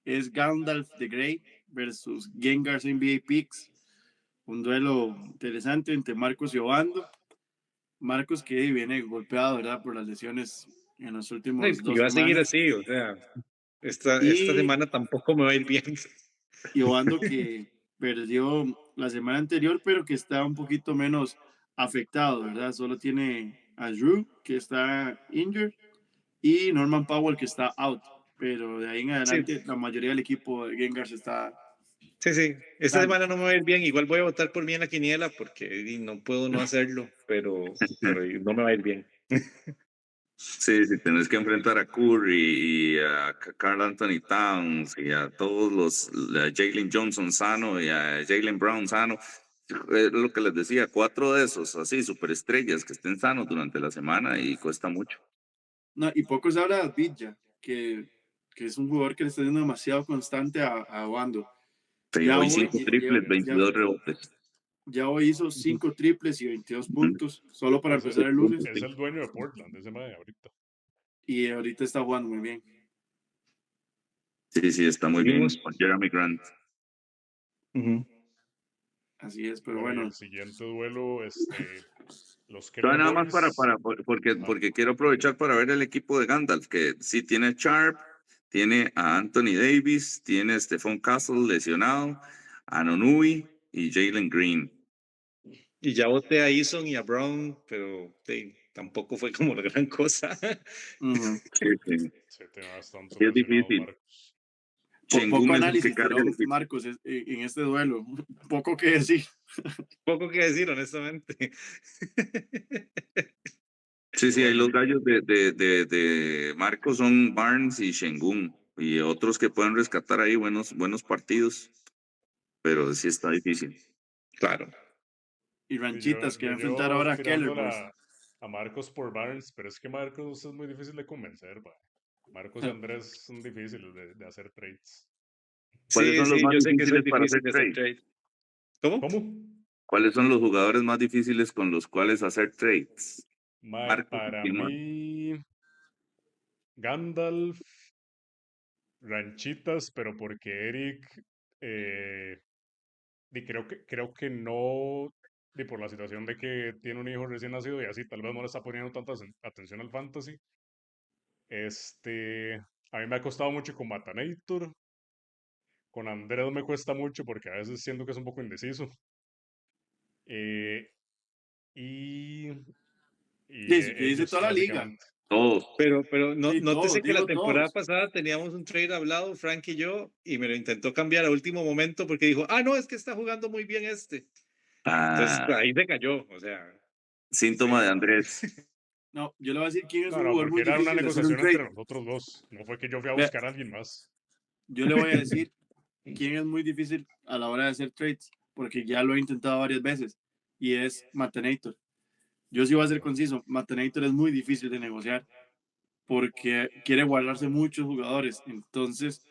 es Gandalf the Grey versus Gengar NBA Picks. Un duelo interesante entre Marcos y Obando. Marcos que viene golpeado, ¿verdad? Por las lesiones en las últimas Y 2 va a seguir semanas. así, o sea, esta Y, semana tampoco me va a ir bien. y Obando que perdió la semana anterior, pero que está un poquito menos afectado, ¿verdad? Solo tiene a Drew, que está injured, y Norman Powell, que está out. Pero de ahí en Sí, adelante, la mayoría del equipo de Gengars está sí, sí. Esta sano. semana no me va a ir bien. Igual voy a votar por mí en la quiniela porque no puedo no hacerlo, pero no me va a ir bien. Sí, sí, tenés que enfrentar a Curry y a Karl Anthony Towns y a todos a Jalen Johnson sano y a Jalen Brown sano. Es lo que les decía, 4 de esos así, superestrellas que estén sanos durante la semana y cuesta mucho. No, y poco se habla de Vidya, que es un jugador que le está dando demasiado constante a Obando. Sí, Ya hoy hoy, 5 triples, 22 rebotes. ya hoy hizo 5 triples y 22 Ujú. puntos, solo para Es empezar el, el lunes. es el dueño de Portland, ese mae ahorita. Y ahorita está jugando muy bien. Sí, sí, está muy bien Seguimos. con Jeremy Grant. Ujú. Así es, pero Bueno, y bueno. el siguiente duelo, los Keller Todavía nada más Boys. porque, Ajá. porque quiero aprovechar para ver el equipo de Gandalf, que sí tiene a Sharp, tiene a Anthony Davis, tiene a Stephon Castle lesionado, a Nonui y Jalen Green. Y ya voté a Eason y a Brown, pero tampoco fue como la gran cosa. Ujú. Sí, sí, Sí, tiene bastantes sí es lesionados, difícil. Marcos. Şengün Poco es el que análisis carga tiró el equipo. Marcos en este duelo. Poco que decir. Poco que decir, honestamente. Sí, sí, ahí bueno, los gallos de Marcos son Barnes y Şengün y otros que pueden rescatar ahí buenos partidos, pero sí está difícil. Claro. Y yo, Ranchitas que va yo a enfrentar llevo ahora a Keller Boys. tirándola a Marcos por Barnes, pero es que Marcos es muy difícil de convencer, va. Marcos y Andrés son difíciles de hacer trades. ¿Cuáles Sí, son los sí, más yo sé que soy difíciles para hacer difícil de hacer trade? trade. ¿Cómo? ¿Cómo? ¿Cuáles son los jugadores más difíciles con los cuales hacer trades? Mae, Marcos, ¿y para quién más? mí, Gandalf, Ranchitas, pero porque Eric, y creo que no, y por la situación de que tiene un hijo recién nacido y así, tal vez no le está poniendo tanta atención al fantasy. A mí me ha costado mucho con Matanator, con Andrés me cuesta mucho porque a veces siento que es un poco indeciso. Eh, y, Sí, sí, que dice ellos, toda la liga. básicamente. Todos. Pero no, Sí, nótese todos, que la digo temporada todos. pasada teníamos un trade hablado, Frank y yo, y me lo intentó cambiar a último momento porque dijo, no, es que está jugando muy bien este. Entonces Ah, ahí se cayó, o sea, síntoma de sí. Andrés. No, yo le voy a decir quién es No, un no, jugador porque muy era una difícil de hacer un negociación entre trade. nosotros dos. No fue que yo fui a Vea, buscar a alguien más. yo le voy a decir quién es muy difícil a la hora de hacer trades, porque ya lo he intentado varias veces, y es Matanator. Yo sí voy a ser conciso, Matanator es muy difícil de negociar, porque quiere guardarse muchos jugadores, entonces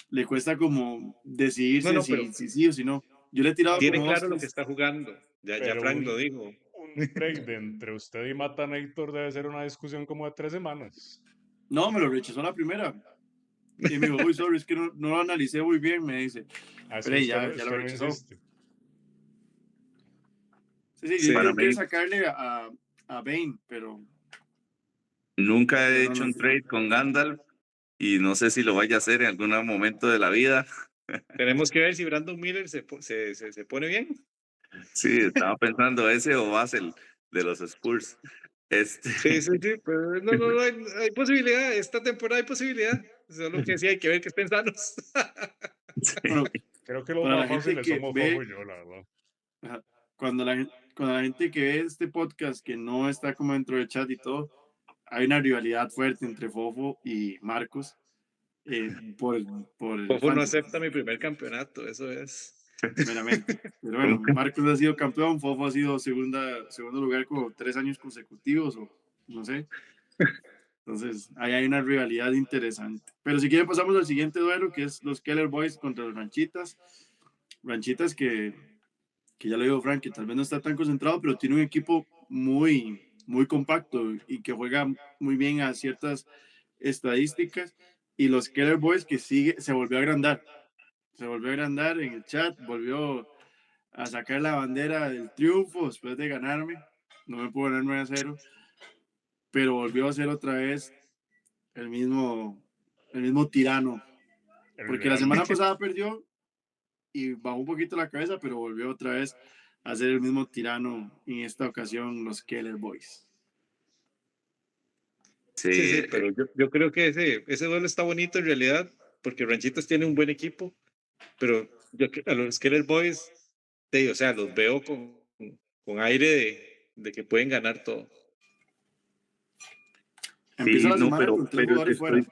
le cuesta como No, decidirse no, pero si sí o si no. Yo le he tirado tiene como dos, claro lo que tres. está jugando. Ya Pero Frank lo dijo. un trade entre usted y Matanator debe ser una discusión como de 3 semanas. No, me lo rechazó la primera. Y me dijo, uy, sorry, es que no lo analicé muy bien, me dice. Es Pero que ya lo usted no rechazó. insiste. Sí, Para él quiere mí, sacarle a Bane, pero nunca he hecho no. un trade con Gandalf y no sé si lo vaya a hacer en algún momento de la vida. Tenemos que ver si Brandon Miller se pone bien. Sí, estaba pensando ese o Basel de los Spurs. Sí, sí, sí, pero no, hay posibilidad. Esta temporada hay posibilidad. Solo que sí hay que ver que estén sanos. bueno, Creo que los para más la gente fáciles que somos Fofo ve, y yo, la verdad. ajá, cuando la gente que ve este podcast, que no está como dentro del chat y todo, hay una rivalidad fuerte entre Fofo y Marcos eh, por, por el Fofo no fantasy, acepta mi primer campeonato, eso es. meramente. Pero bueno, Nunca. Marcos ha sido campeón, Fofo ha sido segundo lugar como 3 años consecutivos, o no sé. Entonces, ahí hay una rivalidad interesante. Pero si quieren pasamos al siguiente duelo, que es los Keller Boys contra los Ranchitas. Ranchitas que ya lo digo Frank, que tal vez no está tan concentrado, pero tiene un equipo muy compacto y que juega muy bien a ciertas estadísticas. Y los Keller Boys que se volvió a agrandar. Se volvió a agrandar en el chat, volvió a sacar la bandera del triunfo después de ganarme. No me puedo ganar 9-0, pero volvió a ser otra vez el mismo tirano. El Porque la Real. semana pasada perdió y bajó un poquito la cabeza, pero volvió otra vez a ser el mismo tirano en esta ocasión los Keller Boys. Sí, Sí, sí, pero yo creo que ese duelo está bonito en realidad, porque Ranchitas tiene un buen equipo, pero a los Keller Boys, o sea, los veo con aire de que pueden ganar todo. Empieza sí, la no, semana con tres pero jugadores fuera.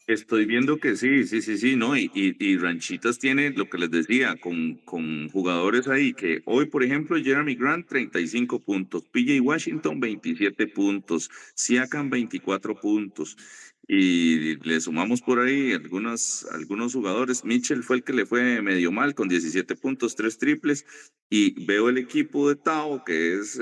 estoy viendo que sí, no, y Ranchitas tiene lo que les decía, con jugadores ahí, que hoy, por ejemplo, Jeremy Grant, 35 puntos, PJ Washington, 27 puntos, Siakam, 24 puntos, y le sumamos por ahí algunos jugadores, Mitchell fue el que le fue medio mal, con 17 puntos, 3 triples, y veo el equipo de Tao, que es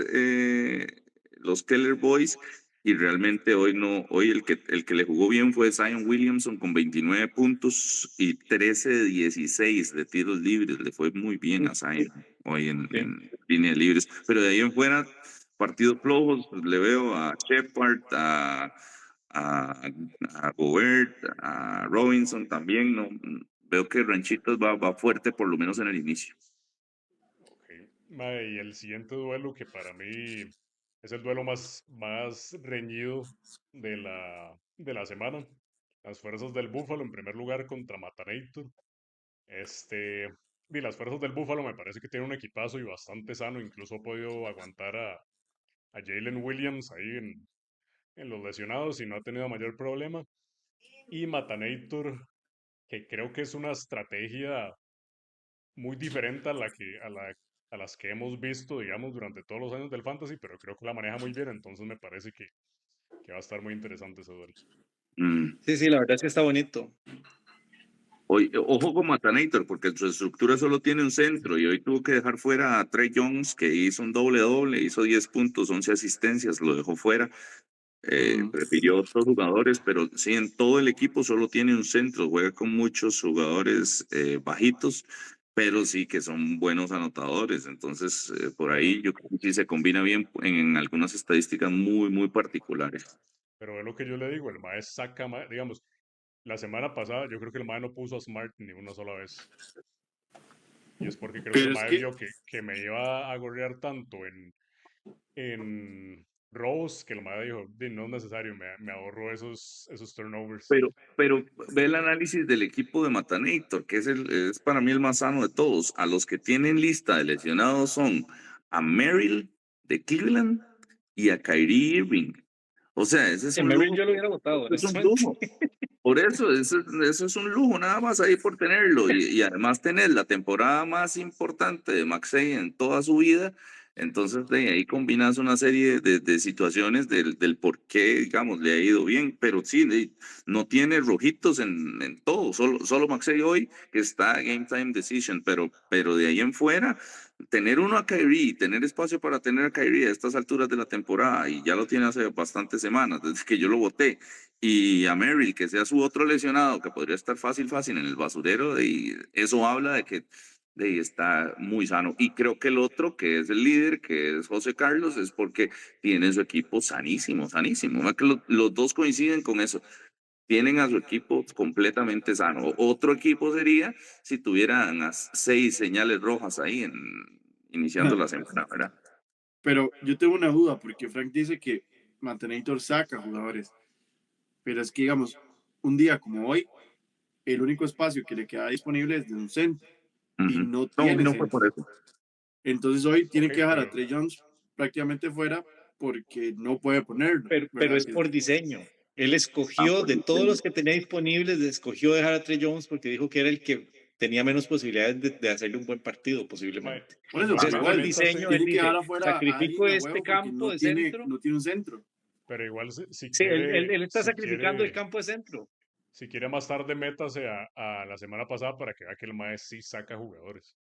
los Keller Boys, y realmente hoy no, hoy el que le jugó bien fue Zion Williamson con 29 puntos y 13 de 16 de tiros libres. Le fue muy bien a Zion hoy Sí. en línea de libres. Pero de ahí en fuera, partidos flojos, le veo a Shepard, a, a Gobert, a Robinson también. No, veo que Ranchitas va fuerte por lo menos en el inicio. Ok. Mae, y el siguiente duelo que para mí es el duelo más reñido de la semana Las fuerzas del Búfalo en primer lugar contra Matanator. Y las fuerzas del Búfalo me parece que tiene un equipazo y bastante sano. Incluso ha podido aguantar a Jalen Williams ahí en los lesionados y no ha tenido mayor problema. Y Matanator, que creo que es una estrategia muy diferente a las que hemos visto, digamos, durante todos los años del Fantasy, pero creo que la maneja muy bien, entonces me parece que va a estar muy interesante ese duelo. Mm. Sí, la verdad es que está bonito. Ojo con Matanator, porque su estructura solo tiene un centro y hoy tuvo que dejar fuera a Trey Jones, que hizo un doble, hizo 10 puntos, 11 asistencias, lo dejó fuera. Prefirió otros jugadores, pero sí, en todo el equipo solo tiene un centro, juega con muchos jugadores bajitos, pero sí que son buenos anotadores. Entonces, por ahí yo creo que sí se combina bien en algunas estadísticas muy particulares. Pero es lo que yo le digo, el Mae saca, digamos, la semana pasada yo creo que el Mae no puso a Smart ni una sola vez. Y es porque creo que el Pero es Mae que, vio que me iba a gorrear tanto en robos que el Mae dijo, no es necesario, me ahorro esos turnovers. Pero ve el análisis del equipo de Matanator, que es para mí el más sano de todos. A los que tienen lista de lesionados son a Merrill de Cleveland y a Kyrie Irving. O sea, ese es En un Merrill lujo. yo lo hubiera votado, Es un honestamente. lujo. Por eso es un lujo nada más ahí por tenerlo. Y además tener la temporada más importante de Maxey en toda su vida. Entonces de ahí combinas una serie de situaciones del por qué, digamos, le ha ido bien. Pero sí, no tiene rojitos en todo. Solo Maxey hoy que está Game Time Decision. Pero de ahí en fuera, tener uno a Kyrie, tener espacio para tener a Kyrie a estas alturas de la temporada, y ya lo tiene hace bastantes semanas, desde que yo lo voté, y a Merrill, que sea su otro lesionado, que podría estar fácil en el basurero, y eso habla de que está muy sano. Y creo que el otro, que es el líder, que es José Carlos, es porque tiene su equipo sanísimo. ¿No? Que los dos coinciden con eso. Tienen a su equipo completamente sano. Otro equipo sería si tuvieran las 6 señales rojas ahí iniciando la semana, ¿verdad? pero yo tengo una duda, porque Frank dice que Mantanator saca jugadores, pero es que, digamos, un día como hoy, el único espacio que le queda disponible es de un centro y Ujú. no No, tiene no fue por centro. eso. Entonces hoy Ok, tienen que dejar a pero Trey Jones prácticamente fuera porque no puede ponerlo, Pero ¿verdad? es por diseño. Él Ah, escogió, por de todos los diseño. que tenía disponibles, escogió dejar a Trey Jones porque dijo que era el que tenía menos posibilidades de hacerle un buen partido, mae, posiblemente. Por eso, O sea, pero es por igual, métase, diseño. Él tiene que dejar dice, afuera a sacrifico alguien a este huevo porque campo de centro. no tiene un centro. pero igual si Sí, quiere, él está sacrificando el campo de centro. si quiere más tarde, métase a la semana pasada para que vea que el Mae sí saca jugadores.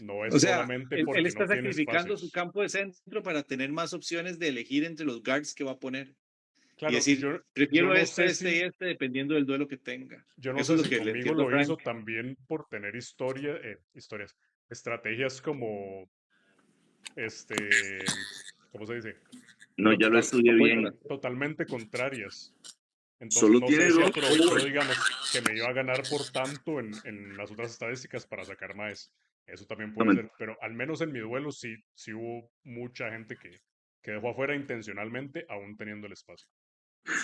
No es O sea, solamente él porque está no tiene sacrificando su espacios. campo de centro para tener más opciones de elegir entre los guards que va a poner. Y Claro, decir, yo prefiero no este, sé este y si, este, dependiendo del duelo que tenga. yo no Eso sé es lo si que le conmigo entiendo a lo Frank. hizo también por tener historias, estrategias como, este, ¿cómo se dice? No, ya lo estudié bien. Opuestas. Totalmente contrarias. Entonces Solo no sé tiene si dos aprovechó, forwards. digamos, que me iba a ganar por tanto en las otras estadísticas para sacar más. Eso también puede Exactamente. ser, pero al menos en mi duelo sí hubo mucha gente que dejó afuera intencionalmente, aún teniendo el espacio.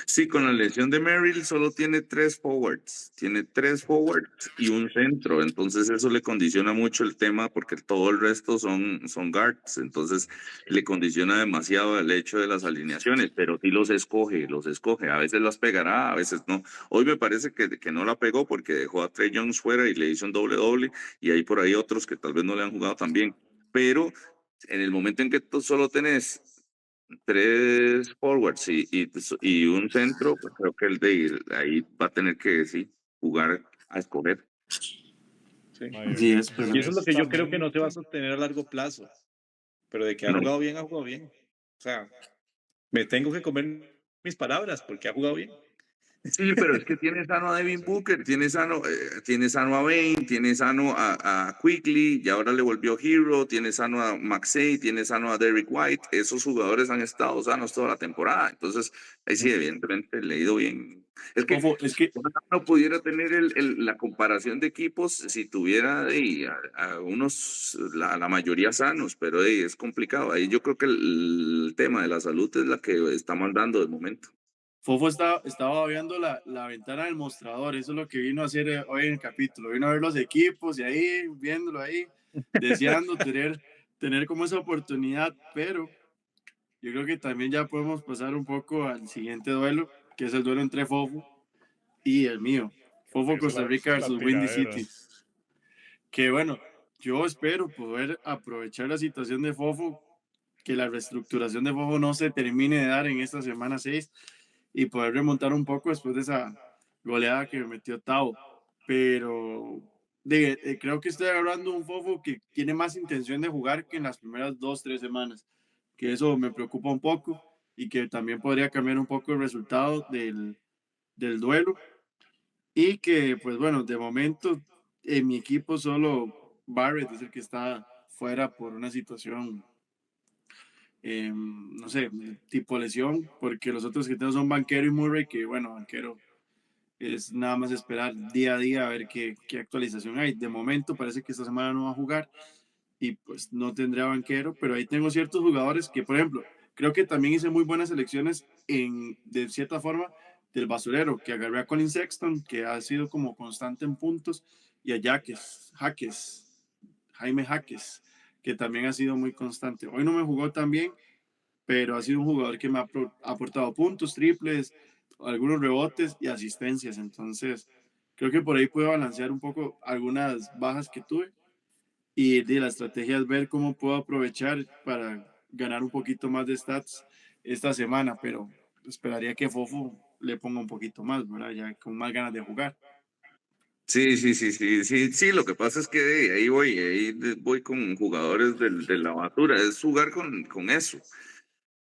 Sí, con la lesión de Merrill solo tiene 3 forwards. Tiene 3 forwards y un centro. Entonces eso le condiciona mucho el tema porque todo el resto son guards. Entonces le condiciona demasiado el hecho de las alineaciones, pero sí los escoge, los escoge. A veces las pegará, a veces no. Hoy me parece que no la pegó porque dejó a Trey Jones fuera y le hizo un doble y hay por ahí otros que tal vez no le han jugado tan bien. Pero en el momento en que tú solo tenés 3 forwards y un centro, pues creo que el de ahí va a tener que sí, jugar a escoger. Sí. Así es, Yo pero Y eso es lo que yo creo que no se va a honestamente, sostener a largo plazo. Pero de que ha No. jugado bien, ha jugado bien. O sea, me tengo que comer mis palabras porque ha jugado bien. Sí, pero es que tiene sano a Devin sí. Booker, tiene sano a Bane, tiene sano a Quigley, y ahora le volvió Hero, tiene sano a Maxey, tiene sano a Derrick White. Esos jugadores han estado sanos toda la temporada. Entonces, ahí sí, evidentemente le ha ido bien. Es que ojo, es que uno no pudiera tener la comparación de equipos si tuviera a unos, la mayoría sanos, pero es complicado. Ahí yo creo que el tema de la salud es la que está mandando de momento. Fofo estaba viendo la ventana del mostrador, eso es lo que vino a hacer hoy en el capítulo, vino a ver los equipos y ahí, viéndolo ahí, deseando tener como esa oportunidad, pero yo creo que también ya podemos pasar un poco al siguiente duelo, que es el duelo entre Fofo y el mío. Fofo Empieza Costa Rica la versus Windy tiradera. City. Que bueno, yo espero poder aprovechar la situación de Fofo, que la reestructuración de Fofo no se termine de dar en esta semana 6 y poder remontar un poco después de esa goleada que me metió Tao. Pero creo que estoy agarrando un Fofo que tiene más intención de jugar que en las primeras 2, 3 semanas, que eso me preocupa un poco y que también podría cambiar un poco el resultado del duelo. Y que, pues bueno, de momento en mi equipo solo Barrett es el que está fuera por una situación, no sé, tipo lesión, porque los otros que tengo son Banquero y Murray, que bueno, Banquero es nada más esperar día a día a ver qué actualización hay. De momento parece que esta semana no va a jugar y pues no tendría Banquero, pero ahí tengo ciertos jugadores que, por ejemplo, creo que también hice muy buenas elecciones de cierta forma del basurero, que agarré a Colin Sexton, que ha sido como constante en puntos, y a Jaime Jaques, que también ha sido muy constante. Hoy no me jugó tan bien, pero ha sido un jugador que me ha aportado puntos, triples, algunos rebotes y asistencias. Entonces, creo que por ahí puedo balancear un poco algunas bajas que tuve. Y la estrategia es ver cómo puedo aprovechar para ganar un poquito más de stats esta semana, pero esperaría que Fofo le ponga un poquito más, ¿verdad? Ya con más ganas de jugar. Sí, lo que pasa es que ahí voy con jugadores de la basura, es jugar con eso.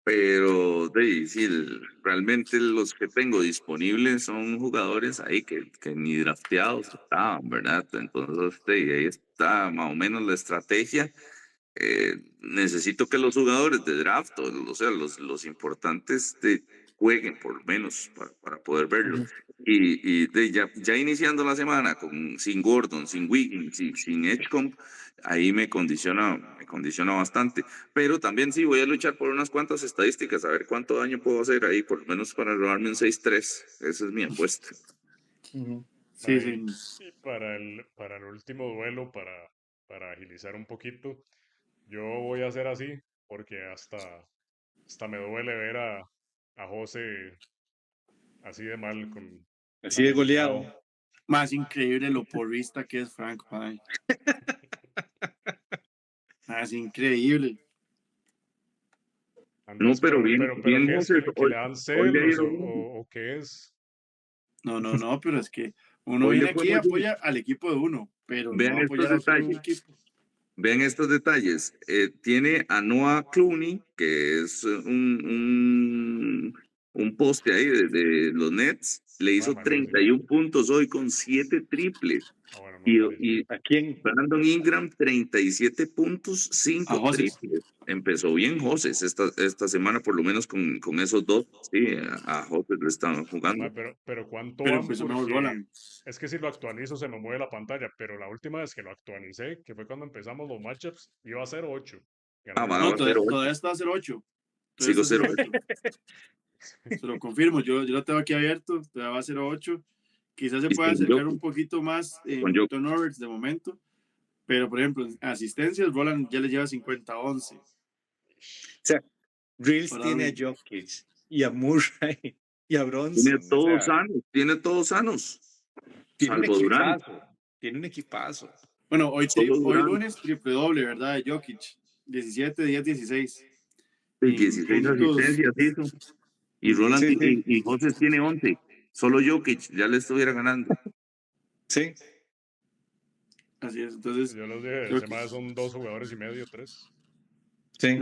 Pero sí, realmente los que tengo disponibles son jugadores ahí que ni drafteados estaban, ¿verdad? Entonces, ahí está más o menos la estrategia. Necesito que los jugadores de draft, o sea, los importantes, jueguen por lo menos para poder verlo. Ya iniciando la semana sin Gordon, sin Wiggins, sin Edgecomb, ahí me condiciona bastante. Pero también sí voy a luchar por unas cuantas estadísticas, a ver cuánto daño puedo hacer ahí, por lo menos para robarme un 6-3. Esa es mi apuesta. Sí, Ahí, sí. y para el último duelo, para agilizar un poquito, yo voy a hacer así, porque hasta me duele ver a José así de mal, Así tan de eliminado. goleado. Más increíble lo porrista que es Frank Pine. Más increíble. No, Andrés, pero pero bien, ¿qué es? José, Que le dan hoy le ha celos ido bien. o qué es? No, pero es que uno Hoy le viene fue aquí y muy bien. apoya al equipo de uno, pero no Vean estos apoyar a solo un detalles. equipo. Vean estos detalles. Tiene a Noah Clooney, que es un poste ahí de los Nets. Le hizo Malísimo. 31 puntos hoy con 7 triples. Ah, bueno, no, malísimo. Y ¿A quién? Brandon Ingram, 37 puntos, A 5 José. triples. Empezó bien José esta semana, por lo menos con esos dos. Sí, a José le estaban jugando. Pero ¿cuánto Pero van? empezó mejor Porque Roland. es que si lo actualizo se me mueve la pantalla, pero la última vez que lo actualicé, que fue cuando empezamos los matchups, iba a ser 8. Ah, Ganamos va No, a ser 8. todavía está a 0-8. Todavía Sigo está a 0-8. 0-8. Se lo confirmo. Yo lo tengo aquí abierto. Todavía va a 0-8. Quizás se Y pueda sin acercar un Jokic, poquito más con en Jokic. turnovers de momento. Pero, por ejemplo, en asistencias, Roland ya le lleva 50-11. O sea, Reels Para tiene a mí. Jokic y a Murray y a Tiene Bronson. O todos sea, sanos, tiene todos sanos, tiene un salvo Durán. equipazo. Tiene un equipazo. Bueno, Solo hoy Durán. lunes triple doble, ¿verdad? De Jokic. 17, 10, 16. Y En 16 puntos. asistencias hizo. Y Roland Sí, sí. y José tiene 11. Solo Jokic ya le estuviera ganando. Sí. Así es. Entonces, Yo los dije, creo ese que más son 2 jugadores y medio, 3. Sí. le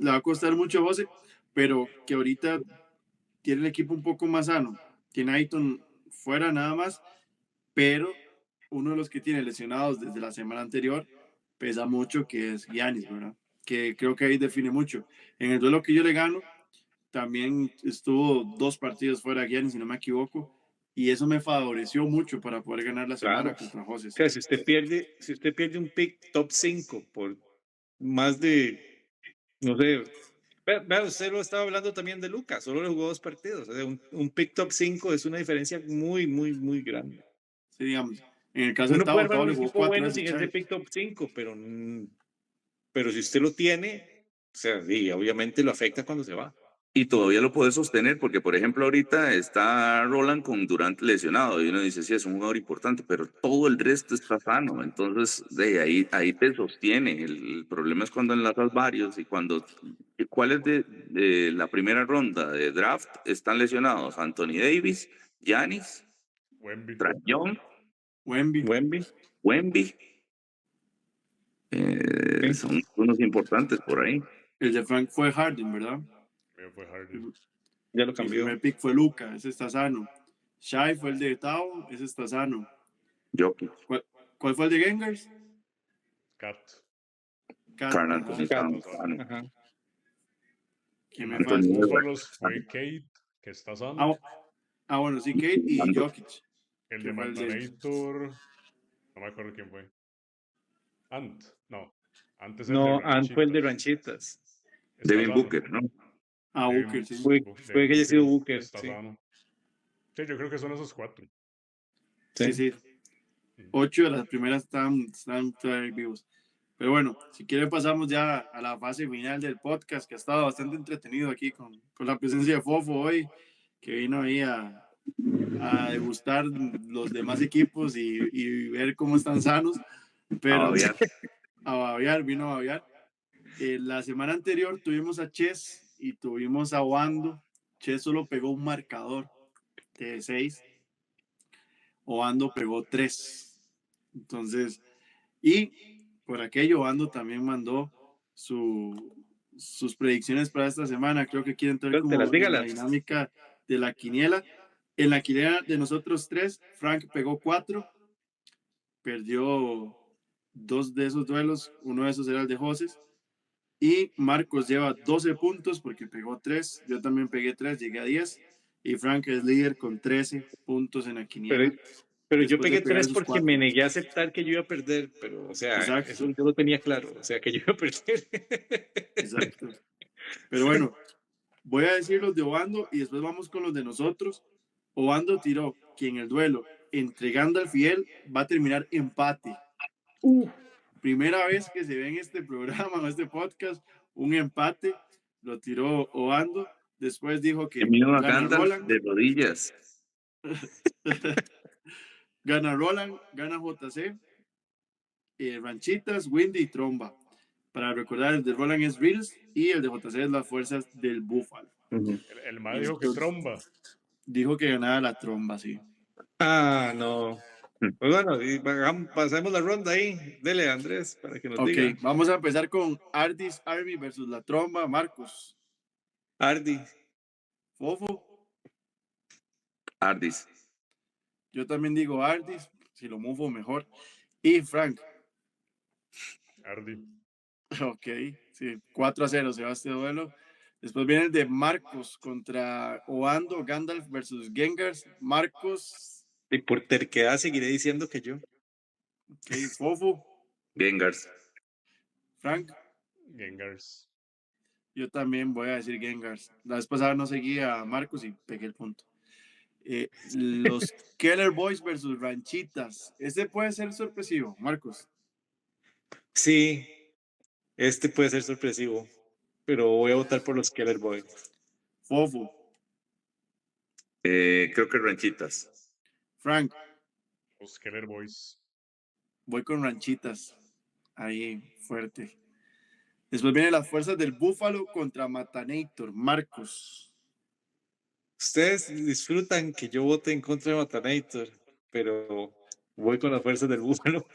va a costar mucho a José, pero que ahorita tiene el equipo un poco más sano. Tiene a Ayton fuera nada más, pero uno de los que tiene lesionados desde la semana anterior pesa mucho, que es Giannis, ¿verdad? Que creo que ahí define mucho. En el duelo que yo le gano, también estuvo 2 partidos fuera Giannis, si no me equivoco, y eso me favoreció mucho para poder ganar la Claro. semana contra José. O sea, si usted pierde un pick top 5 por más de, no sé, vea, usted lo estaba hablando también de Lucas, solo le jugó 2 partidos. O sea, un pick top 5 es una diferencia muy, muy, muy grande. Sí, digamos. En el caso de Uno puede Tavo armar un le jugó equipo 4 bueno veces sin ese Chai. pick top 5, pero si usted lo tiene, o sea, sí, obviamente lo afecta cuando se va. Y todavía lo puede sostener porque, por ejemplo, ahorita está Roland con Durant lesionado y uno dice, sí, es un jugador importante, pero todo el resto está sano. Entonces, de ahí te sostiene. El problema es cuando enlazas varios y cuando, ¿cuáles de la primera ronda de draft están lesionados? Anthony Davis, Giannis, Wemby. Trae Young, Wemby. Wemby. Sí. Son unos importantes por ahí. El de Frank fue Harden, ¿verdad? Mío fue Harden. Ya lo El cambió. primer pick fue Luka, ese está sano. Shai fue el de Tao, ese está sano. Jokic, ¿Cuál fue el de Gengars? Cat. Karl Ajá. Anthony Cat. Towns, sano. Ajá. ¿Quién me Para los Anthony falta? Búfalos fue Kate, que está sano. Bueno, sí, Kate y Mando. Jokic. El que de fue el de- Matanator. No me acuerdo quién fue. Ant. No. Antes el No, de Ant fue el de Ranchitas. Ranchitas. Está Devin sano. Booker, ¿no? Booker, sí. Puede que haya sido Booker, Está sí. sano. Sí, yo creo que son esos 4. Sí, sí. 8 de las primeras están todavía vivos. Pero bueno, si quieren pasamos ya a la fase final del podcast, que ha estado bastante entretenido aquí con la presencia de Fofo hoy, que vino ahí a degustar los demás equipos y ver cómo están sanos. Pero Baviar. vino a baviar. La semana anterior tuvimos a Ches y tuvimos a Wando. Ches solo pegó un marcador de 6. Obando pegó 3. Entonces, y por aquello, Obando también mandó sus predicciones para esta semana. Creo que quiere entrar como en la Dígalas. dinámica de la quiniela. En la quiniela de nosotros 3, Frank pegó 4, perdió 2 de esos duelos, uno de esos era el de Joses. Y Marcos lleva 12 puntos porque pegó 3. Yo también pegué 3, llegué a 10. Y Frank es líder con 13 puntos en la quiniela. Pero yo después de pegué pegar 3 esos porque 4. me negué a aceptar que yo iba a perder, pero, o sea, Exacto. eso yo lo tenía claro, o sea, que yo iba a perder. Exacto. Pero bueno, voy a decir los de Obando y después vamos con los de nosotros. Obando tiró que en el duelo entre Gandalf y él va a terminar empate. Primera vez que se ve en este programa, en este podcast, un empate. Lo tiró Obando. Después dijo que Camino a gana Gandalf Roland. de rodillas. Gana Roland, gana JC, Ranchitas, Windy y Tromba. Para recordar, el de Roland es Reels y el de JC es las fuerzas del Búfalo. El MA dijo que tromba. Dijo que ganaba la Tromba, sí. Ah, no. Pues bueno, y pasemos la ronda ahí. Dele, Andrés, para que nos Ok, diga. vamos a empezar con Ardis Army versus la Tromba. Marcos. Ardi. Fofo. Ardis. Yo también digo Ardis, si lo mufo mejor. Y Frank. Ardi. Ok, sí, 4-0 se va este duelo. Después viene el de Marcos contra Oando, Gandalf versus Gengars. Marcos. Y por terquedad seguiré diciendo que yo. Ok, Fofo. Gengars. Frank. Gengars. Yo también voy a decir Gengars. La vez pasada no seguía a Marcos y pegué el punto. Los Keller Boys versus Ranchitas. Este puede ser sorpresivo, Marcos. Sí, este puede ser sorpresivo, pero voy a votar por los Keller Boys. Fofo. Creo que Ranchitas. Frank. Los Keller Boys. Voy con Ranchitas. Ahí, fuerte. Después vienen las fuerzas del Búfalo contra Matanator. Marcos. Ustedes disfrutan que yo vote en contra de Matanator, pero voy con las fuerzas del Búfalo.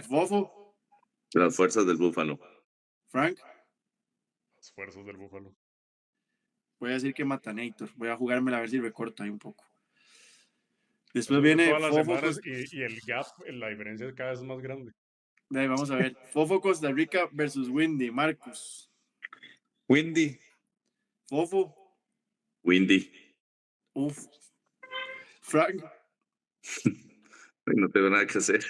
Fofo. Las fuerzas del Búfalo. Frank. Las fuerzas del Búfalo. Voy a decir que Matanator. Voy a jugármela a ver si recorto ahí un poco. Después Eso viene todas las Fofo. semanas y el gap, la diferencia cada vez es más grande. Ahí, vamos a ver. Fofo Costa Rica versus Windy. Marcos. Windy. Fofo. Windy. Uf. Frank. No tengo nada que hacer.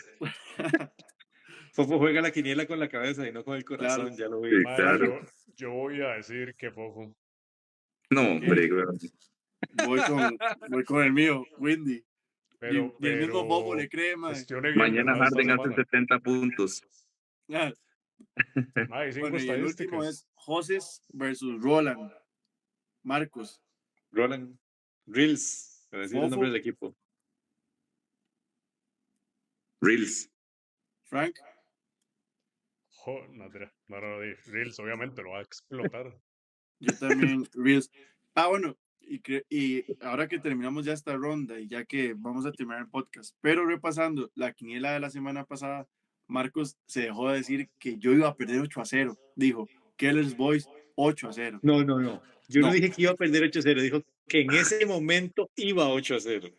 Fofo juega la quiniela con la cabeza y no con el corazón, Claro. ya lo vi. Sí, Madre, claro. Yo voy a decir que Fofo. No, Ok. hombre, weón. Voy con el mío, Windy. Pero, Y el mismo Bobo le pero cree, mae. gestione bien, Mañana ¿verdad? Esta Harden hace semana. 70 puntos. Ah, Hay 5 bueno, y el último estadísticas. es Joses versus Roland. Marcos, Roland. Reels, para decir el nombre Fofo, del equipo. Reels. Frank. No, Reels obviamente lo va a explotar. Yo también, Reels. Bueno, y ahora que terminamos ya esta ronda y ya que vamos a terminar el podcast, pero repasando la quiniela de la semana pasada, Marcos se dejó de decir que yo iba a perder 8-0. Dijo, Keller's Boys 8-0. No. Yo no No. dije que iba a perder 8-0, dijo que en ese momento iba 8-0.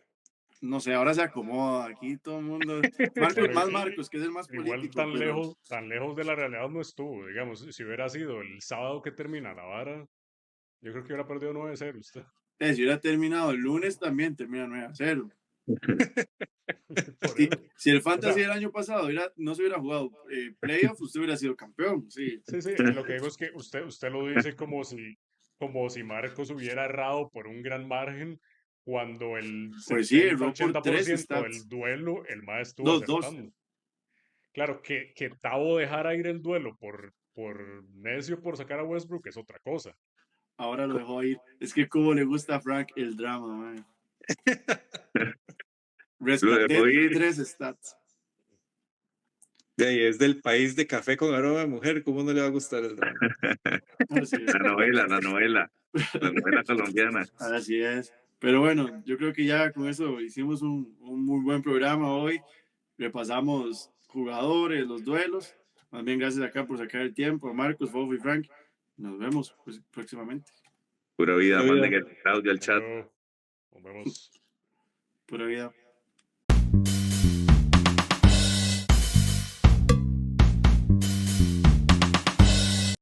No sé, ahora se acomoda aquí todo el mundo. Bueno, Marcos, que es el más igual político, pero tan lejos de la realidad no estuvo. Digamos, si hubiera sido el sábado que termina la vara, yo creo que hubiera perdido 9-0 usted. si hubiera terminado el lunes también termina 9-0. Por Si, eso. si el Fantasy O sea, del año pasado no se hubiera jugado playoff, usted hubiera sido campeón. Sí, sí, lo que digo es que usted lo dice como si Marcos hubiera errado por un gran margen, cuando el pues sí, erró por 3 70-80% del stats. duelo el MAE estuvo 2-2. acertando. Claro, que Tavo dejara ir el duelo por necio por sacar a Westbrook es otra cosa. Ahora lo dejó ir. Es que como le gusta a Frank el drama, man. Lo dejó Respeté ir. 3 stats. De ahí es del país de café con aroma de mujer, ¿cómo no le va a gustar el drama? Así es. La novela colombiana. Así es. Pero bueno, yo creo que ya con eso hicimos un muy buen programa hoy. Repasamos jugadores, los duelos. Más bien gracias acá por sacar el tiempo. Marcos, Fofo y Frank. Nos vemos pues, próximamente. Pura vida, Pura vida. manden el audio al Hasta chat. luego. Nos vemos. Pura vida.